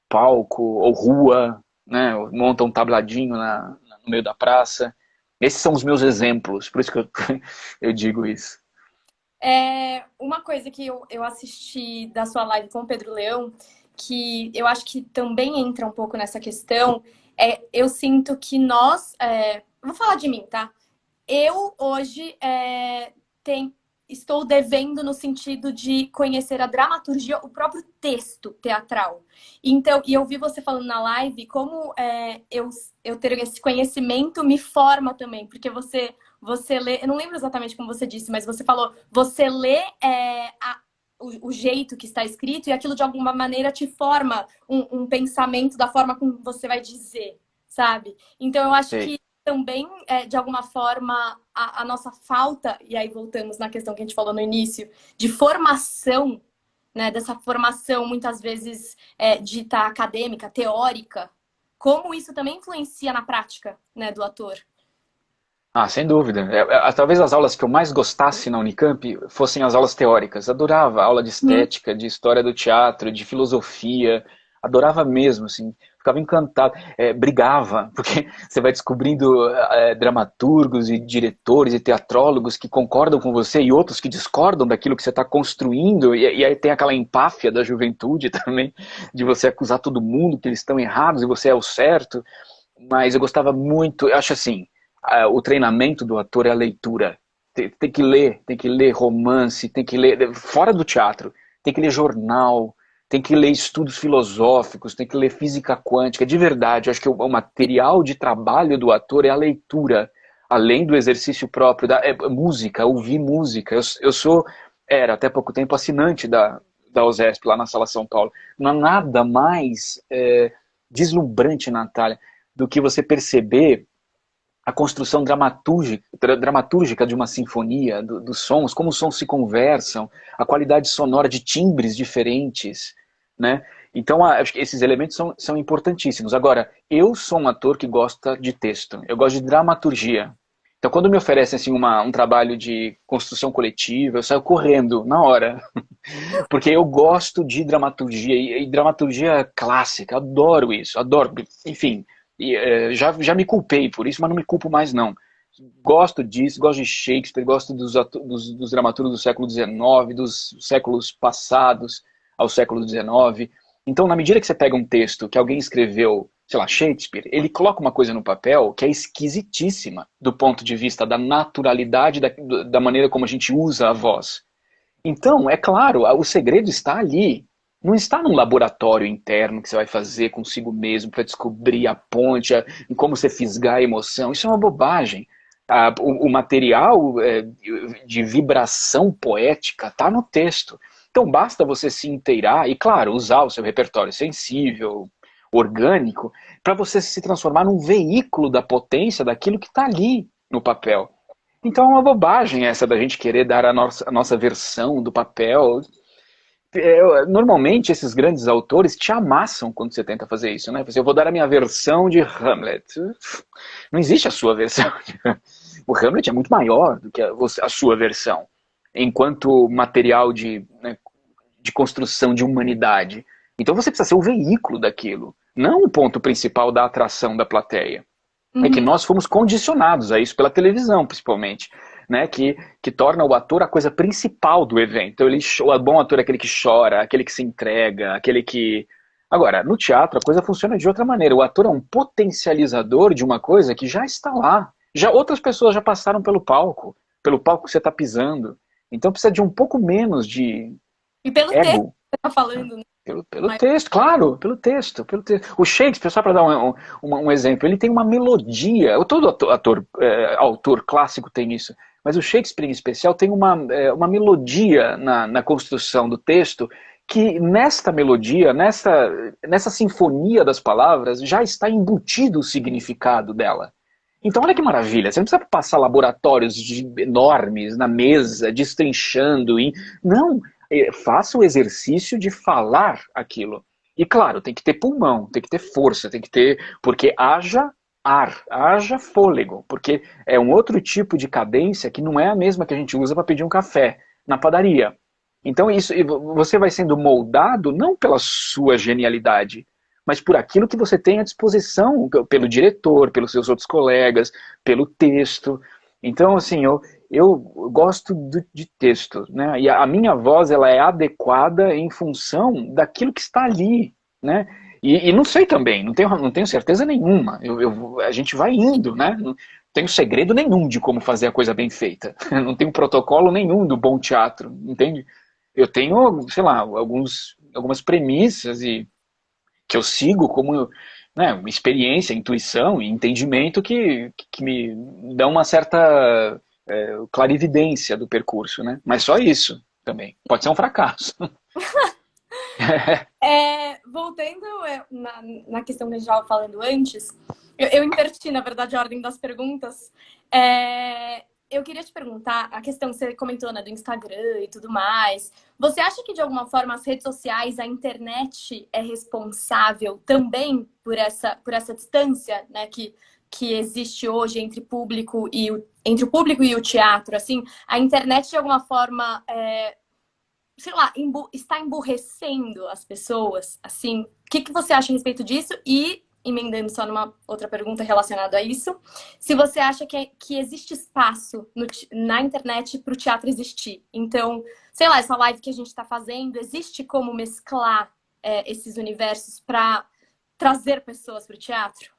palco ou rua, né? Monta um tabladinho no meio da praça. Esses são os meus exemplos, por isso que eu, eu digo isso. uma coisa que eu assisti da sua live com o Pedro Leão, que eu acho que também entra um pouco nessa questão, eu sinto que vou falar de mim, tá? Eu hoje estou devendo no sentido de conhecer a dramaturgia, o próprio texto teatral. Então, e eu vi você falando na live como eu ter esse conhecimento me forma também, porque você lê, eu não lembro exatamente como você disse, mas você falou, você lê o jeito que está escrito e aquilo de alguma maneira te forma um pensamento da forma como você vai dizer, sabe? Então eu acho Sei. que também, de alguma forma, a nossa falta, e aí voltamos na questão que a gente falou no início, de formação, né, dessa formação muitas vezes dita acadêmica, teórica, como isso também influencia na prática, né, do ator. Ah, sem dúvida. Talvez as aulas que eu mais gostasse na Unicamp fossem as aulas teóricas. Adorava aula de Uhum. estética, de história do teatro, de filosofia. Adorava mesmo, assim. Ficava encantado. Brigava, porque você vai descobrindo dramaturgos e diretores e teatrólogos que concordam com você e outros que discordam daquilo que você está construindo. E aí tem aquela empáfia da juventude também, de você acusar todo mundo que eles estão errados e você é o certo. Mas eu gostava muito, eu acho assim, o treinamento do ator é a leitura. Tem que ler romance, tem que ler, fora do teatro, tem que ler jornal, tem que ler estudos filosóficos, tem que ler física quântica. De verdade, eu acho que o material de trabalho do ator é a leitura, além do exercício próprio, música, ouvir música. Era até pouco tempo assinante da USESP, lá na Sala São Paulo. Não há nada mais deslumbrante, Natália, do que você perceber a construção dramatúrgica de uma sinfonia, dos sons, como os sons se conversam, a qualidade sonora de timbres diferentes, né? Então, acho que esses elementos são importantíssimos. Agora, eu sou um ator que gosta de texto, eu gosto de dramaturgia. Então, quando me oferecem assim, um trabalho de construção coletiva, eu saio correndo na hora. Porque eu gosto de dramaturgia, e dramaturgia clássica, adoro isso, adoro. Enfim, já me culpei por isso, mas não me culpo mais não. Gosto disso, gosto de Shakespeare, gosto dos dramaturgos do século XIX, dos séculos passados ao século XIX. Então, na medida que você pega um texto que alguém escreveu, sei lá, Shakespeare, ele coloca uma coisa no papel que é esquisitíssima do ponto de vista da naturalidade, da maneira como a gente usa a voz. Então, é claro, o segredo está ali. Não está num laboratório interno que você vai fazer consigo mesmo para descobrir a ponte, em como você fisgar a emoção. Isso é uma bobagem. O material de vibração poética está no texto. Então basta você se inteirar e, claro, usar o seu repertório sensível, orgânico, para você se transformar num veículo da potência daquilo que está ali no papel. Então é uma bobagem essa da gente querer dar a nossa versão do papel. Normalmente esses grandes autores te amassam quando você tenta fazer isso, né? Eu vou dar a minha versão de Hamlet. Não existe a sua versão. O Hamlet é muito maior do que a sua versão, enquanto material de construção de humanidade. Então você precisa ser o veículo daquilo, não o ponto principal da atração da plateia. É que nós fomos condicionados a isso pela televisão, principalmente, né? Que torna o ator a coisa principal do evento. Então, o bom ator é aquele que chora, aquele que se entrega, aquele que... Agora, no teatro a coisa funciona de outra maneira. O ator é um potencializador de uma coisa que já está lá. Outras pessoas já passaram pelo palco que você está pisando. Então precisa de um pouco menos de E pelo texto ego. que você está falando, né? Pelo texto, claro, pelo texto. O Shakespeare, só para dar um exemplo, ele tem uma melodia. Todo autor clássico tem isso. Mas o Shakespeare, em especial, tem uma melodia na construção do texto que, nesta melodia, nessa sinfonia das palavras, já está embutido o significado dela. Então, olha que maravilha. Você não precisa passar laboratórios enormes na mesa, destrinchando. Não. Faça o exercício de falar aquilo. E claro, tem que ter pulmão, tem que ter força, tem que ter... Porque haja ar, haja fôlego. Porque é um outro tipo de cadência que não é a mesma que a gente usa para pedir um café na padaria. Então você vai sendo moldado não pela sua genialidade, mas por aquilo que você tem à disposição, pelo diretor, pelos seus outros colegas, pelo texto. Então, assim, eu gosto de texto, né? E a minha voz ela é adequada em função daquilo que está ali, né? E não sei também, não tenho certeza nenhuma. A gente vai indo, né? Não tenho segredo nenhum de como fazer a coisa bem feita. Não tenho protocolo nenhum do bom teatro, entende? Eu tenho, sei lá, algumas premissas que eu sigo como, né, experiência, intuição e entendimento que me dão uma certa clarividência do percurso, né? Mas só isso também. Pode ser um fracasso. Voltando na questão que a gente estava falando antes, eu inverti, na verdade, a ordem das perguntas. Eu queria te perguntar, a questão que você comentou, né, do Instagram e tudo mais. Você acha que, de alguma forma, as redes sociais, a internet é responsável também por essa distância, né, que existe hoje entre o público e o teatro? Assim, a internet, de alguma forma, sei lá, está emburrecendo as pessoas? Assim, o que você acha a respeito disso? E emendando só numa outra pergunta relacionada a isso, se você acha que existe espaço na internet para o teatro existir. Então, sei lá, essa live que a gente está fazendo, existe como mesclar esses universos para trazer pessoas para o teatro?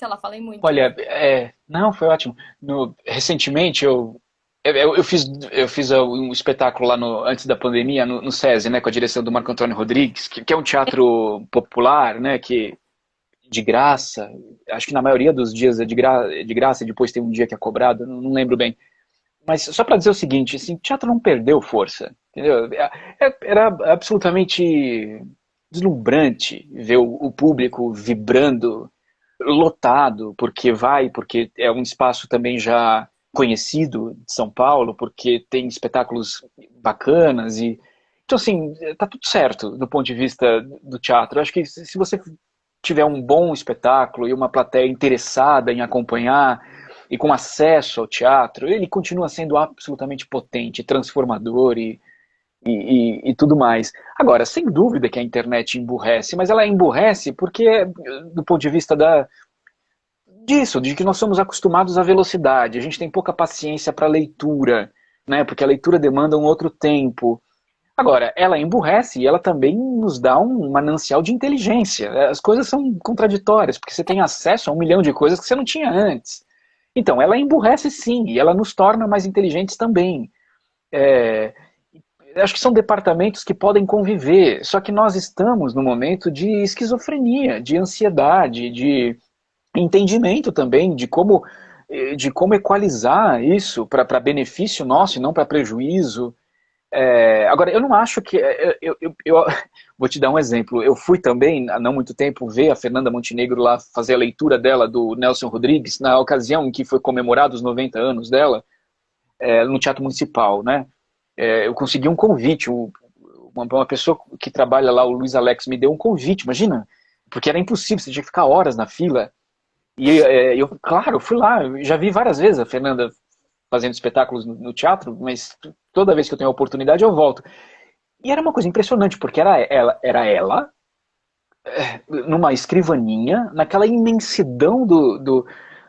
Sei lá, falei muito. Olha, não, foi ótimo. Recentemente eu eu fiz um espetáculo lá antes da pandemia, no SESI, né, com a direção do Marco Antônio Rodrigues, que é um teatro popular, né, que de graça, acho que na maioria dos dias é de graça, e depois tem um dia que é cobrado, não lembro bem. Mas só para dizer o seguinte, assim, o teatro não perdeu força, entendeu? Era absolutamente deslumbrante ver o público vibrando, lotado, porque é um espaço também já conhecido de São Paulo, porque tem espetáculos bacanas e então assim, tá tudo certo do ponto de vista do teatro. Eu acho que se você tiver um bom espetáculo e uma plateia interessada em acompanhar e com acesso ao teatro, ele continua sendo absolutamente potente, transformador e tudo mais. Agora, sem dúvida que a internet emburrece, mas ela emburrece porque, do ponto de vista disso, de que nós somos acostumados à velocidade, a gente tem pouca paciência para leitura, né, porque a leitura demanda um outro tempo. Agora, ela emburrece e ela também nos dá um manancial de inteligência. As coisas são contraditórias, porque você tem acesso a 1 milhão de coisas que você não tinha antes. Então, ela emburrece sim, e ela nos torna mais inteligentes também. É, acho que são departamentos que podem conviver, só que nós estamos num momento de esquizofrenia, de ansiedade, de entendimento também de como equalizar isso para benefício nosso e não para prejuízo. Agora, eu não acho que. Eu vou te dar um exemplo. Eu fui também, há não muito tempo, ver a Fernanda Montenegro lá fazer a leitura dela do Nelson Rodrigues, na ocasião em que foi comemorado os 90 anos dela, no Teatro Municipal, né? Eu consegui um convite. Uma pessoa que trabalha lá, o Luiz Alex, me deu um convite, imagina. Porque era impossível, você tinha que ficar horas na fila. E claro, eu fui lá, eu já vi várias vezes a Fernanda fazendo espetáculos no teatro, mas toda vez que eu tenho a oportunidade eu volto. E era uma coisa impressionante, porque era ela numa escrivaninha, naquela imensidão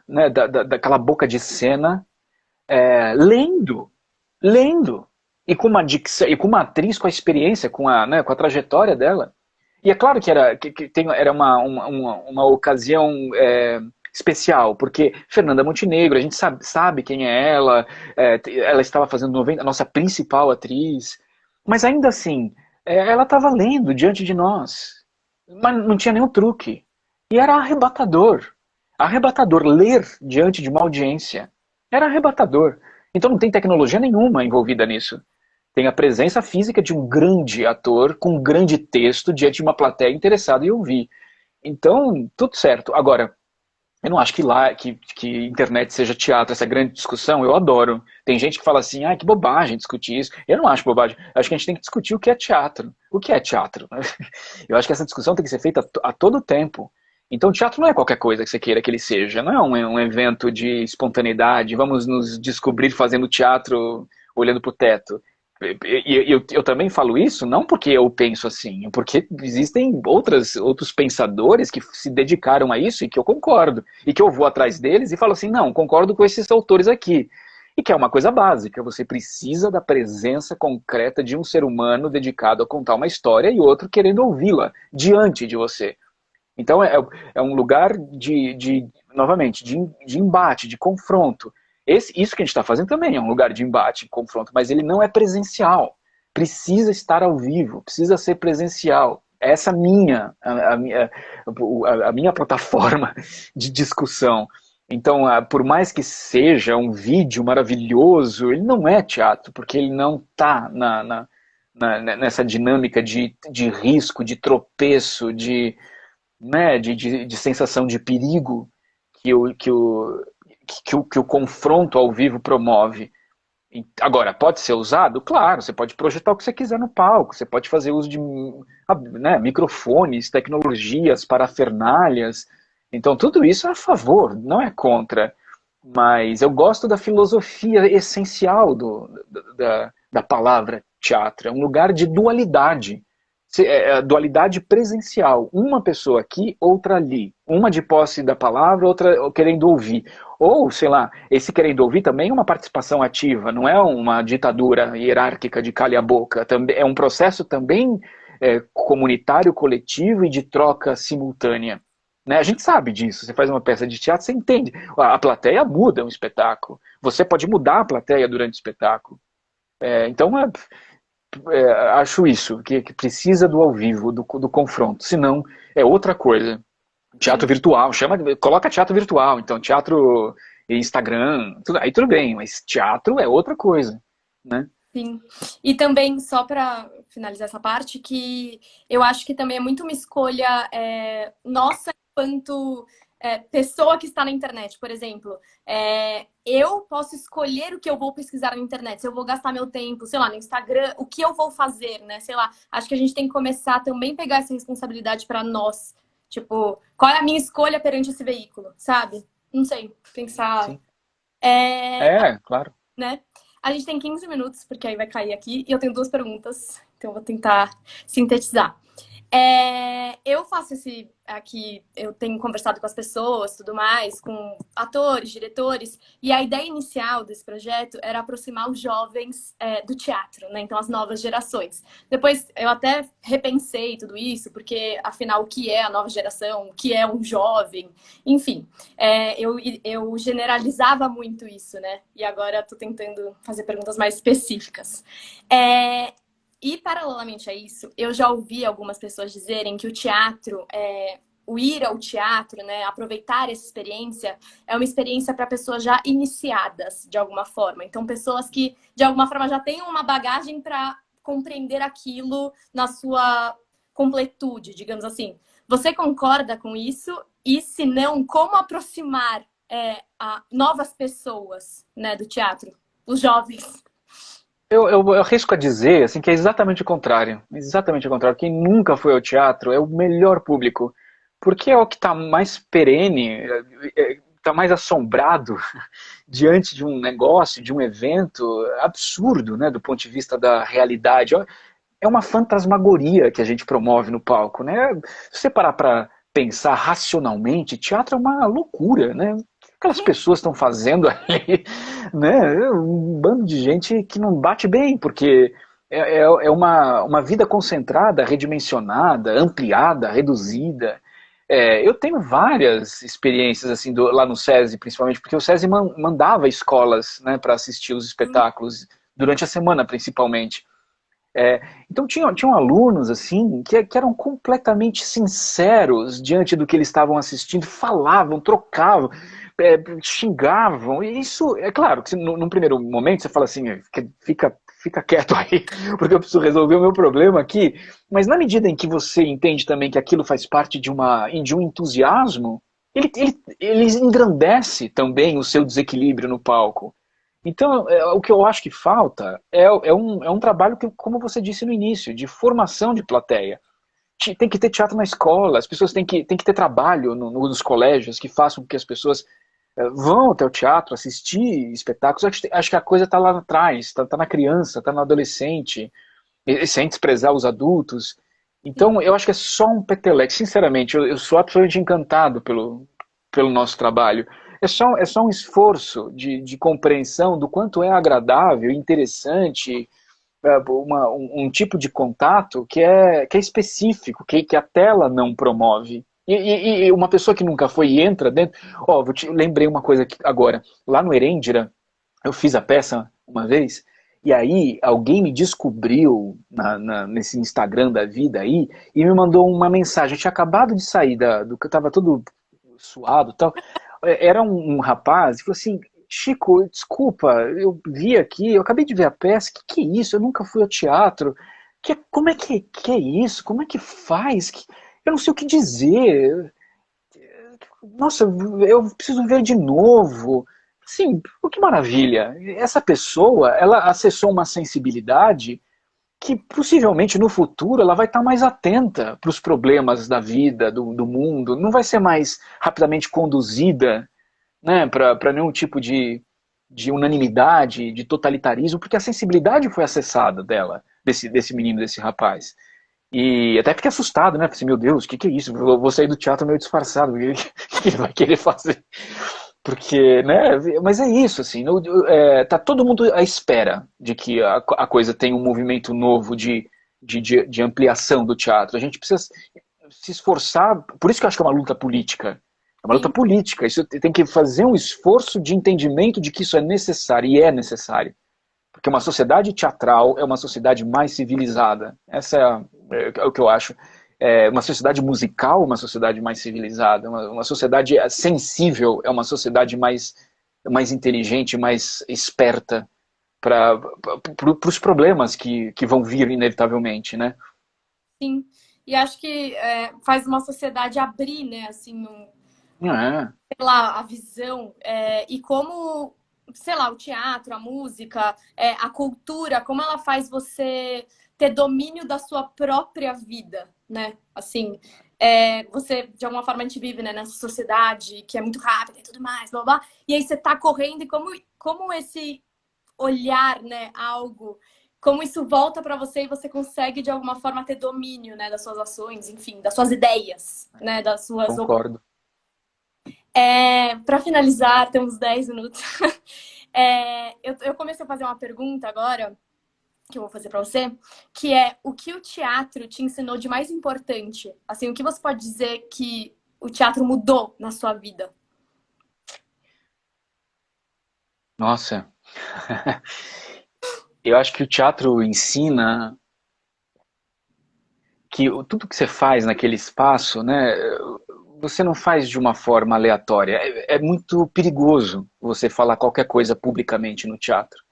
né, daquela boca de cena, lendo, lendo, e com uma dicção, e com uma atriz com a experiência, né, com a trajetória dela. E é claro que era uma ocasião especial, porque Fernanda Montenegro, a gente sabe quem é ela, ela estava fazendo 90, a nossa principal atriz, mas ainda assim, ela estava lendo diante de nós, mas não tinha nenhum truque. E era arrebatador. Arrebatador ler diante de uma audiência. Era arrebatador. Então não tem tecnologia nenhuma envolvida nisso. Tem a presença física de um grande ator com um grande texto diante de uma plateia interessada em ouvir. Então, tudo certo. Agora, eu não acho que internet seja teatro, essa grande discussão, eu adoro. Tem gente que fala assim, que bobagem discutir isso. Eu não acho bobagem. Eu acho que a gente tem que discutir o que é teatro. O que é teatro? Eu acho que essa discussão tem que ser feita a todo tempo. Então, teatro não é qualquer coisa que você queira que ele seja. Não é um evento de espontaneidade. Vamos nos descobrir fazendo teatro olhando para o teto. Eu também falo isso não porque eu penso assim, porque existem outros pensadores que se dedicaram a isso e que eu concordo, e que eu vou atrás deles e falo assim, não, concordo com esses autores aqui. E que é uma coisa básica, você precisa da presença concreta de um ser humano dedicado a contar uma história e outro querendo ouvi-la diante de você. Então é um lugar novamente, de embate, de confronto. Isso que a gente está fazendo também é um lugar de embate, de confronto, mas ele não é presencial. Precisa estar ao vivo, precisa ser presencial. Essa a minha plataforma de discussão. Então, por mais que seja um vídeo maravilhoso, ele não é teatro, porque ele não está nessa dinâmica de risco, de tropeço, né, de sensação de perigo que o confronto ao vivo promove. Agora, pode ser usado? Claro, você pode projetar o que você quiser no palco, você pode fazer uso de, né, microfones, tecnologias, parafernálias. Então, tudo isso é a favor, não é contra. Mas eu gosto da filosofia essencial da palavra teatro. É um lugar de dualidade. Dualidade presencial. Uma pessoa aqui, outra ali. Uma de posse da palavra, outra querendo ouvir. Ou, sei lá, esse querendo ouvir também é uma participação ativa, não é uma ditadura hierárquica de calha a boca. É um processo também comunitário, coletivo e de troca simultânea. Né? A gente sabe disso. Você faz uma peça de teatro, você entende. A plateia muda um espetáculo. Você pode mudar a plateia durante o espetáculo. Então, acho isso, que precisa do ao vivo, do confronto. Senão, é outra coisa. Teatro Sim. virtual, coloca teatro virtual. Então, teatro Instagram, aí tudo bem, mas teatro é outra coisa, né? Sim. E também, só para finalizar essa parte, que eu acho que também é muito uma escolha nossa enquanto pessoa que está na internet. Por exemplo, eu posso escolher o que eu vou pesquisar na internet, se eu vou gastar meu tempo, sei lá, no Instagram, o que eu vou fazer, né? Sei lá, acho que a gente tem que começar também a pegar essa responsabilidade para nós. Tipo, qual é a minha escolha perante esse veículo, sabe? Não sei, pensar. Sim. É, Claro. né? A gente tem 15 minutos, porque aí vai cair aqui, e eu tenho duas perguntas, então eu vou tentar sintetizar. Eu faço esse aqui, eu tenho conversado com as pessoas, tudo mais, com atores, diretores, e a ideia inicial desse projeto era aproximar os jovens do teatro, né? Então as novas gerações. Depois eu até repensei tudo isso, porque afinal o que é a nova geração, o que é um jovem, enfim, eu generalizava muito isso, né? E agora estou tentando fazer perguntas mais específicas. E, paralelamente a isso, eu já ouvi algumas pessoas dizerem que o teatro, o ir ao teatro, né, aproveitar essa experiência, é uma experiência para pessoas já iniciadas, de alguma forma. Então, pessoas que, de alguma forma, já têm uma bagagem para compreender aquilo na sua completude, digamos assim. Você concorda com isso? E, se não, como aproximar a novas pessoas, né, do teatro? Os jovens. Eu arrisco a dizer assim, que é exatamente o contrário. Exatamente o contrário. Quem nunca foi ao teatro é o melhor público. Porque é o que está mais perene, está mais assombrado diante de um negócio, de um evento absurdo, né, do ponto de vista da realidade. É uma fantasmagoria que a gente promove no palco, né? Se você parar para pensar racionalmente, teatro é uma loucura, né? O que aquelas pessoas estão fazendo ali, né? Um bando de gente que não bate bem, porque é uma vida concentrada, redimensionada, ampliada, reduzida. Eu tenho várias experiências assim lá no SESI, principalmente, porque o SESI mandava escolas, né, para assistir os espetáculos durante a semana, principalmente. Então tinham alunos assim que eram completamente sinceros diante do que eles estavam assistindo, falavam, trocavam, xingavam. E isso, é claro, que num primeiro momento você fala assim, fica quieto aí, porque eu preciso resolver o meu problema aqui. Mas na medida em que você entende também que aquilo faz parte de um entusiasmo, ele engrandece também o seu desequilíbrio no palco. Então, o que eu acho que falta é um trabalho que, como você disse no início, de formação de plateia. Tem que ter teatro na escola, as pessoas têm que ter trabalho nos colégios que façam com que as pessoas vão até o teatro, assistir espetáculos. Acho que a coisa está lá atrás, está na criança, está no adolescente, sem desprezar os adultos. Então, eu acho que é só um peteleco. Sinceramente, eu sou absolutamente encantado pelo nosso trabalho. É só um esforço de compreensão do quanto é agradável, interessante, um tipo de contato que é específico, que a tela não promove. E uma pessoa que nunca foi e entra dentro. Lembrei uma coisa aqui agora. Lá no Erendira, eu fiz a peça uma vez, e aí alguém me descobriu nesse Instagram da vida aí e me mandou uma mensagem. Eu tinha acabado de sair do que eu estava todo suado e tal. Era um rapaz, e falou assim: Chico, desculpa, eu vi aqui, eu acabei de ver a peça, que é isso? Eu nunca fui ao teatro. Como é que é isso? Como é que faz? Eu não sei o que dizer. Nossa, eu preciso ver de novo. Sim, que maravilha. Essa pessoa, ela acessou uma sensibilidade que possivelmente no futuro ela vai estar mais atenta para os problemas da vida, do mundo, não vai ser mais rapidamente conduzida, né, para nenhum tipo de unanimidade, de totalitarismo, porque a sensibilidade foi acessada desse menino, desse rapaz. E até fiquei assustado, né? Falei assim, meu Deus, o que é isso? Eu vou sair do teatro meio disfarçado, o que ele vai querer fazer? Porque, né? Mas é isso, assim, tá todo mundo à espera de que a coisa tenha um movimento novo de ampliação do teatro. A gente precisa. se esforçar, por isso que eu acho que é uma luta política. É uma luta Sim, política, isso tem que fazer um esforço de entendimento de que isso é necessário, e é necessário. Porque uma sociedade teatral é uma sociedade mais civilizada. Essa é o que eu acho. É uma sociedade musical, uma sociedade mais civilizada. Uma sociedade sensível é uma sociedade mais inteligente, mais esperta para os problemas que vão vir inevitavelmente, né? sim. E acho que faz uma sociedade abrir, né, assim, É, sei lá, a visão e como, sei lá, o teatro, a música, a cultura, como ela faz você ter domínio da sua própria vida, né? Assim, você, de alguma forma, a gente vive, né, nessa sociedade que é muito rápida e tudo mais, blá, blá, e aí você tá correndo e como esse olhar, né, algo, como isso volta para você e você consegue, de alguma forma, ter domínio, né, das suas ações, enfim, das suas ideias, né, das suas concordo. para finalizar, temos 10 minutos. Eu comecei a fazer uma pergunta agora, que eu vou fazer para você, que é o que o teatro te ensinou de mais importante? Assim, o que você pode dizer que o teatro mudou na sua vida? Nossa, eu acho que o teatro ensina que tudo que você faz naquele espaço, né, você não faz de uma forma aleatória. É muito perigoso você falar qualquer coisa publicamente no teatro.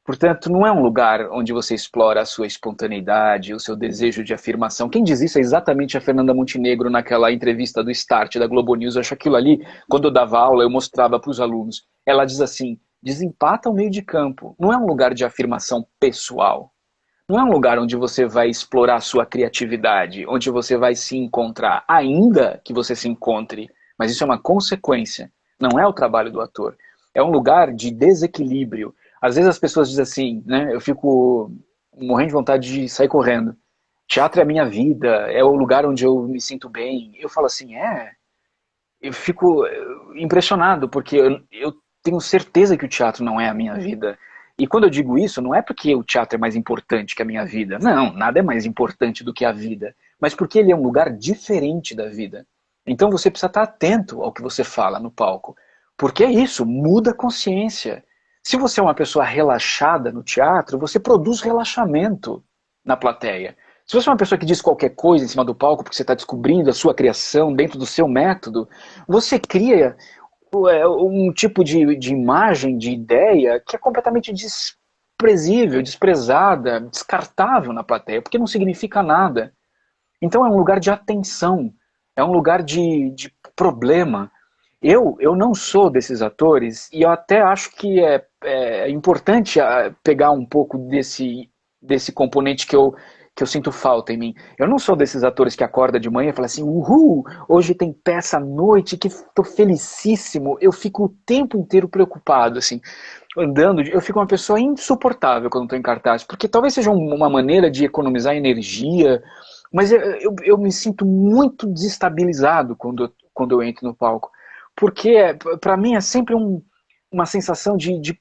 Portanto, não é um lugar onde você explora a sua espontaneidade, o seu desejo de afirmação. Quem diz isso é exatamente a Fernanda Montenegro naquela entrevista do Start da Globo News. Eu acho aquilo ali, quando eu dava aula, eu mostrava para os alunos. Ela diz assim: desempata o meio de campo. Não é um lugar de afirmação pessoal. Não é um lugar onde você vai explorar a sua criatividade, onde você vai se encontrar, ainda que você se encontre, mas isso é uma consequência, não é o trabalho do ator. É um lugar de desequilíbrio. Às vezes as pessoas dizem assim, né? Eu fico morrendo de vontade de sair correndo. Teatro é a minha vida, é o lugar onde eu me sinto bem. Eu falo assim, eu fico impressionado, porque eu tenho certeza que o teatro não é a minha vida. E quando eu digo isso, não é porque o teatro é mais importante que a minha vida. Não, nada é mais importante do que a vida. Mas porque ele é um lugar diferente da vida. Então você precisa estar atento ao que você fala no palco. Porque é isso, muda a consciência. Se você é uma pessoa relaxada no teatro, você produz relaxamento na plateia. Se você é uma pessoa que diz qualquer coisa em cima do palco porque você está descobrindo a sua criação dentro do seu método, você cria um tipo de imagem, de ideia que é completamente desprezível, desprezada, descartável na plateia, porque não significa nada. Então é um lugar de atenção, é um lugar de problema. Eu não sou desses atores e eu até acho que é importante pegar um pouco desse componente que eu sinto falta em mim. Eu não sou desses atores que acorda de manhã e fala assim, uhul, hoje tem peça à noite, que tô felicíssimo. Eu fico o tempo inteiro preocupado, assim, andando. Eu fico uma pessoa insuportável quando estou em cartaz, porque talvez seja uma maneira de economizar energia, mas eu me sinto muito desestabilizado quando eu entro no palco. Porque para mim é sempre uma sensação de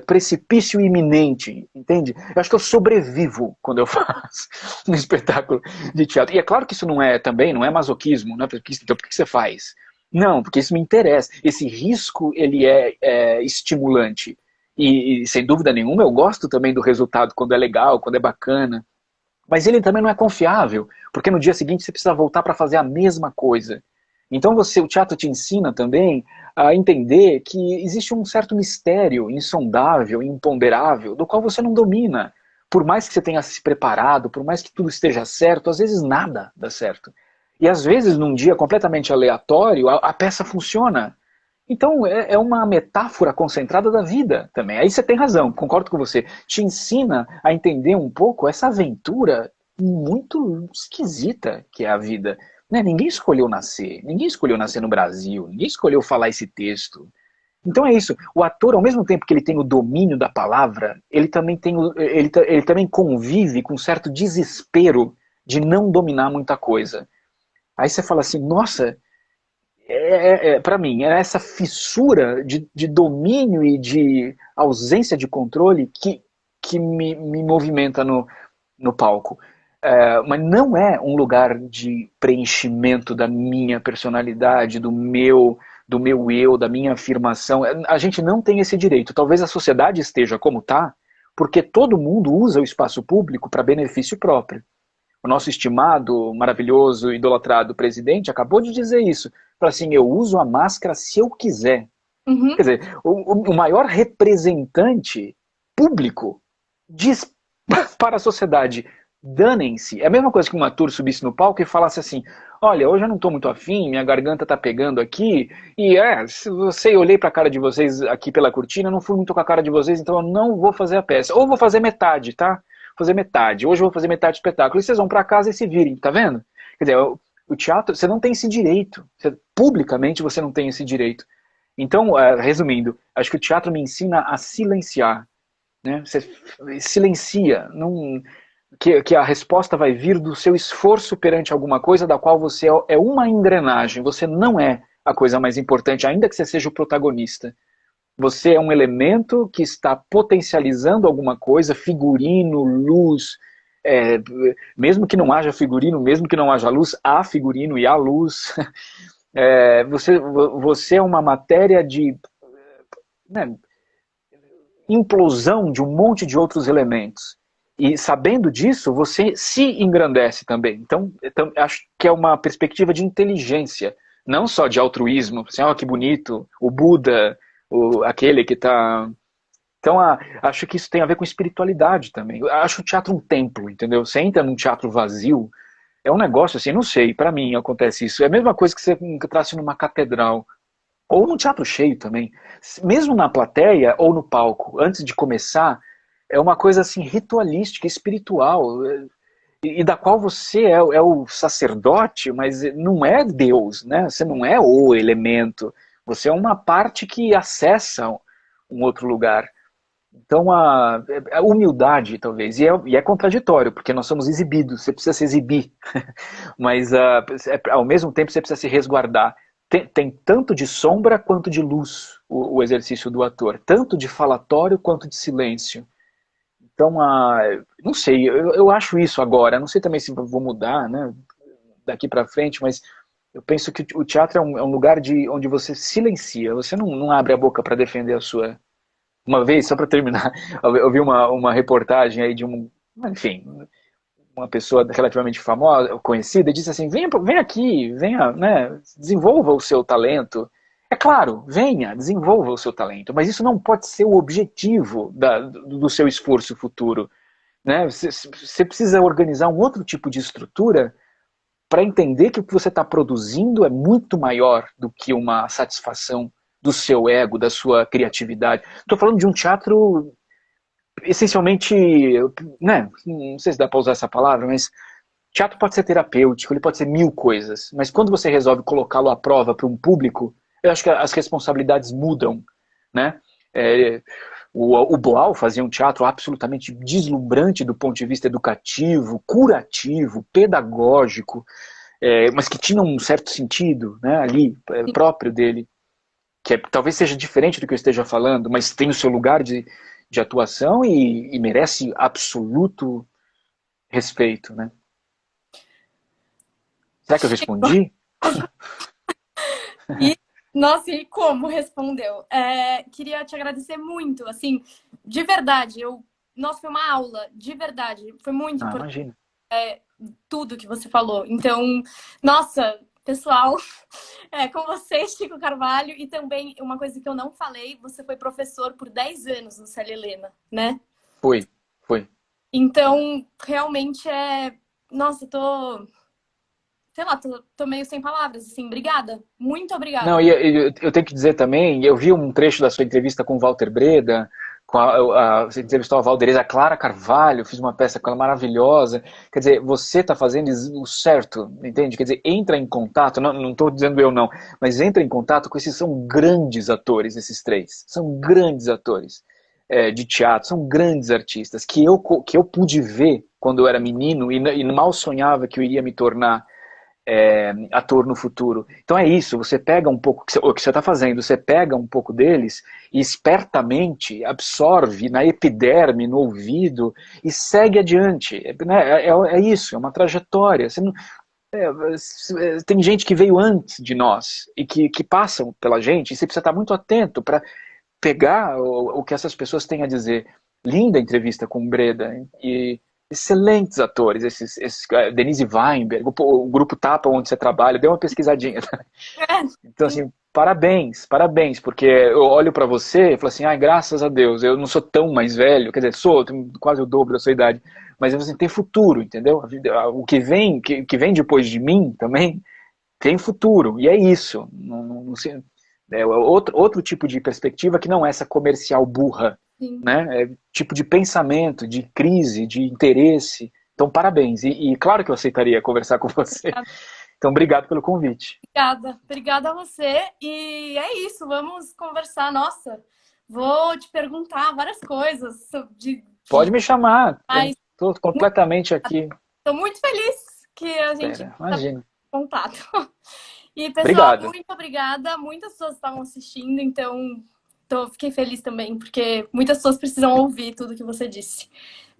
precipício iminente, entende? Eu acho que eu sobrevivo quando eu faço um espetáculo de teatro. E é claro que isso não é masoquismo, não é porque, então por que você faz? Não, porque isso me interessa. Esse risco, ele é estimulante. E, sem dúvida nenhuma, eu gosto também do resultado quando é legal, quando é bacana. Mas ele também não é confiável, porque no dia seguinte você precisa voltar para fazer a mesma coisa. Então o teatro te ensina também a entender que existe um certo mistério insondável, imponderável, do qual você não domina. Por mais que você tenha se preparado, por mais que tudo esteja certo, às vezes nada dá certo. E às vezes, num dia completamente aleatório, a peça funciona. Então, é uma metáfora concentrada da vida também. Aí você tem razão, concordo com você. Te ensina a entender um pouco essa aventura muito esquisita que é a vida. Né? Ninguém escolheu nascer no Brasil, ninguém escolheu falar esse texto. Então é isso. O ator, ao mesmo tempo que ele tem o domínio da palavra, ele também ele também convive com um certo desespero de não dominar muita coisa. Aí você fala assim, nossa, para mim, é essa fissura de domínio e de ausência de controle que me movimenta no palco. Mas não é um lugar de preenchimento da minha personalidade, do meu eu, da minha afirmação. A gente não tem esse direito. Talvez a sociedade esteja como está, porque todo mundo usa o espaço público para benefício próprio. O nosso estimado, maravilhoso, idolatrado presidente acabou de dizer isso. Falou assim, eu uso a máscara se eu quiser. Uhum. Quer dizer, o maior representante público diz para a sociedade, danem-se. É a mesma coisa que um ator subisse no palco e falasse assim, olha, hoje eu não estou muito afim, minha garganta está pegando aqui, e se você eu olhei para a cara de vocês aqui pela cortina, eu não fui muito com a cara de vocês, então eu não vou fazer a peça. Ou vou fazer metade, tá? Vou fazer metade. Hoje eu vou fazer metade do espetáculo. E vocês vão para casa e se virem, tá vendo? Quer dizer, o teatro, você não tem esse direito. Publicamente você não tem esse direito. Então, resumindo, acho que o teatro me ensina a silenciar, né? Você silencia, não, que a resposta vai vir do seu esforço perante alguma coisa da qual você é uma engrenagem, você não é a coisa mais importante, ainda que você seja o protagonista. Você é um elemento que está potencializando alguma coisa, figurino, luz, mesmo que não haja figurino, mesmo que não haja luz, há figurino e há luz. Você é uma matéria de, né, implosão de um monte de outros elementos. E sabendo disso, você se engrandece também. Então acho que é uma perspectiva de inteligência, não só de altruísmo. Assim, que bonito, o Buda, aquele que está... Então, acho que isso tem a ver com espiritualidade também. Eu acho o teatro um templo, entendeu? Você entra num teatro vazio, é um negócio assim, não sei, para mim acontece isso. É a mesma coisa que você entrasse numa catedral. Ou num teatro cheio também. Mesmo na plateia ou no palco, antes de começar, é uma coisa assim ritualística, espiritual, e da qual você é o sacerdote, mas não é Deus, né? Você não é o elemento. Você é uma parte que acessa um outro lugar. Então, a humildade, talvez, e é contraditório, porque nós somos exibidos, você precisa se exibir, mas ao mesmo tempo você precisa se resguardar. Tem tanto de sombra quanto de luz o exercício do ator, tanto de falatório quanto de silêncio. Então, não sei, eu acho isso agora, não sei também se vou mudar, né, daqui para frente, mas eu penso que o teatro é um lugar onde você silencia, você não abre a boca para defender a sua... Uma vez, só para terminar, eu vi uma reportagem aí de enfim, uma pessoa relativamente famosa, conhecida, disse assim, vem aqui, venha, né, desenvolva o seu talento. É claro, venha, desenvolva o seu talento, mas isso não pode ser o objetivo do seu esforço futuro. Né? Você precisa organizar um outro tipo de estrutura para entender que o que você está produzindo é muito maior do que uma satisfação do seu ego, da sua criatividade. Estou falando de um teatro essencialmente, né, não sei se dá para usar essa palavra, mas teatro pode ser terapêutico, ele pode ser mil coisas, mas quando você resolve colocá-lo à prova para um público, eu acho que as responsabilidades mudam, né? O Boal fazia um teatro absolutamente deslumbrante do ponto de vista educativo, curativo, pedagógico, mas que tinha um certo sentido, né, ali, próprio dele, que talvez seja diferente do que eu esteja falando, mas tem o seu lugar de atuação e merece absoluto respeito, né? Será que eu respondi? E, nossa, e como respondeu? Queria te agradecer muito, assim, de verdade. Nossa, foi uma aula, de verdade. Foi muito importante Imagina. tudo que você falou. Então, nossa, pessoal, com você, Chico Carvalho, e também uma coisa que eu não falei, você foi professor por 10 anos no Célia Helena, né? Foi. Então, realmente Nossa, sei lá, tô meio sem palavras, assim, obrigada. Muito obrigada. Não, e eu tenho que dizer também, eu vi um trecho da sua entrevista com o Walter Breda, você entrevistou a Valdereza, a Clara Carvalho, fiz uma peça com ela maravilhosa. Quer dizer, você está fazendo o certo, entende? Quer dizer, entra em contato, não estou dizendo eu não, mas entra em contato com esses, são grandes atores, esses três. São grandes atores de teatro, são grandes artistas, que eu pude ver quando eu era menino e mal sonhava que eu iria me tornar. ator no futuro. Então é isso, você pega um pouco o que você está fazendo, você pega um pouco deles e espertamente absorve na epiderme, no ouvido e segue adiante. É isso, é uma trajetória. Você não, tem gente que veio antes de nós e que passam pela gente, e você precisa estar muito atento para pegar o que essas pessoas têm a dizer. Linda entrevista com o Breda, e excelentes atores, Denise Weinberg, o Grupo Tapa, onde você trabalha, dê uma pesquisadinha. Então, assim, parabéns, porque eu olho para você e falo assim, ai, graças a Deus, eu não sou tão mais velho, quer dizer, tenho quase o dobro da sua idade, mas você tem futuro, entendeu? O que vem depois de mim também tem futuro, e é isso. É outro tipo de perspectiva que não é essa comercial burra, Sim. né? É tipo de pensamento, de crise, de interesse. Então, parabéns. E claro que eu aceitaria conversar com você. Então, obrigado pelo convite. Obrigada a você. E é isso, vamos conversar. Nossa, vou te perguntar várias coisas. Pode me chamar. Mas Estou completamente aqui. estou muito feliz que a gente Imagina. contato. E, pessoal, Obrigado. muito obrigada. Muitas pessoas estavam assistindo, então fiquei feliz também, porque muitas pessoas precisam ouvir tudo que você disse.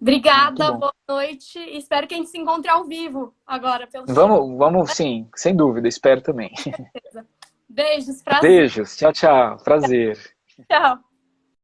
Obrigada, boa noite. E espero que a gente se encontre ao vivo agora. Vamos sim, sem dúvida. Espero também. Com certeza. Beijos, prazer. Beijos. Tchau, tchau. Prazer. Tchau.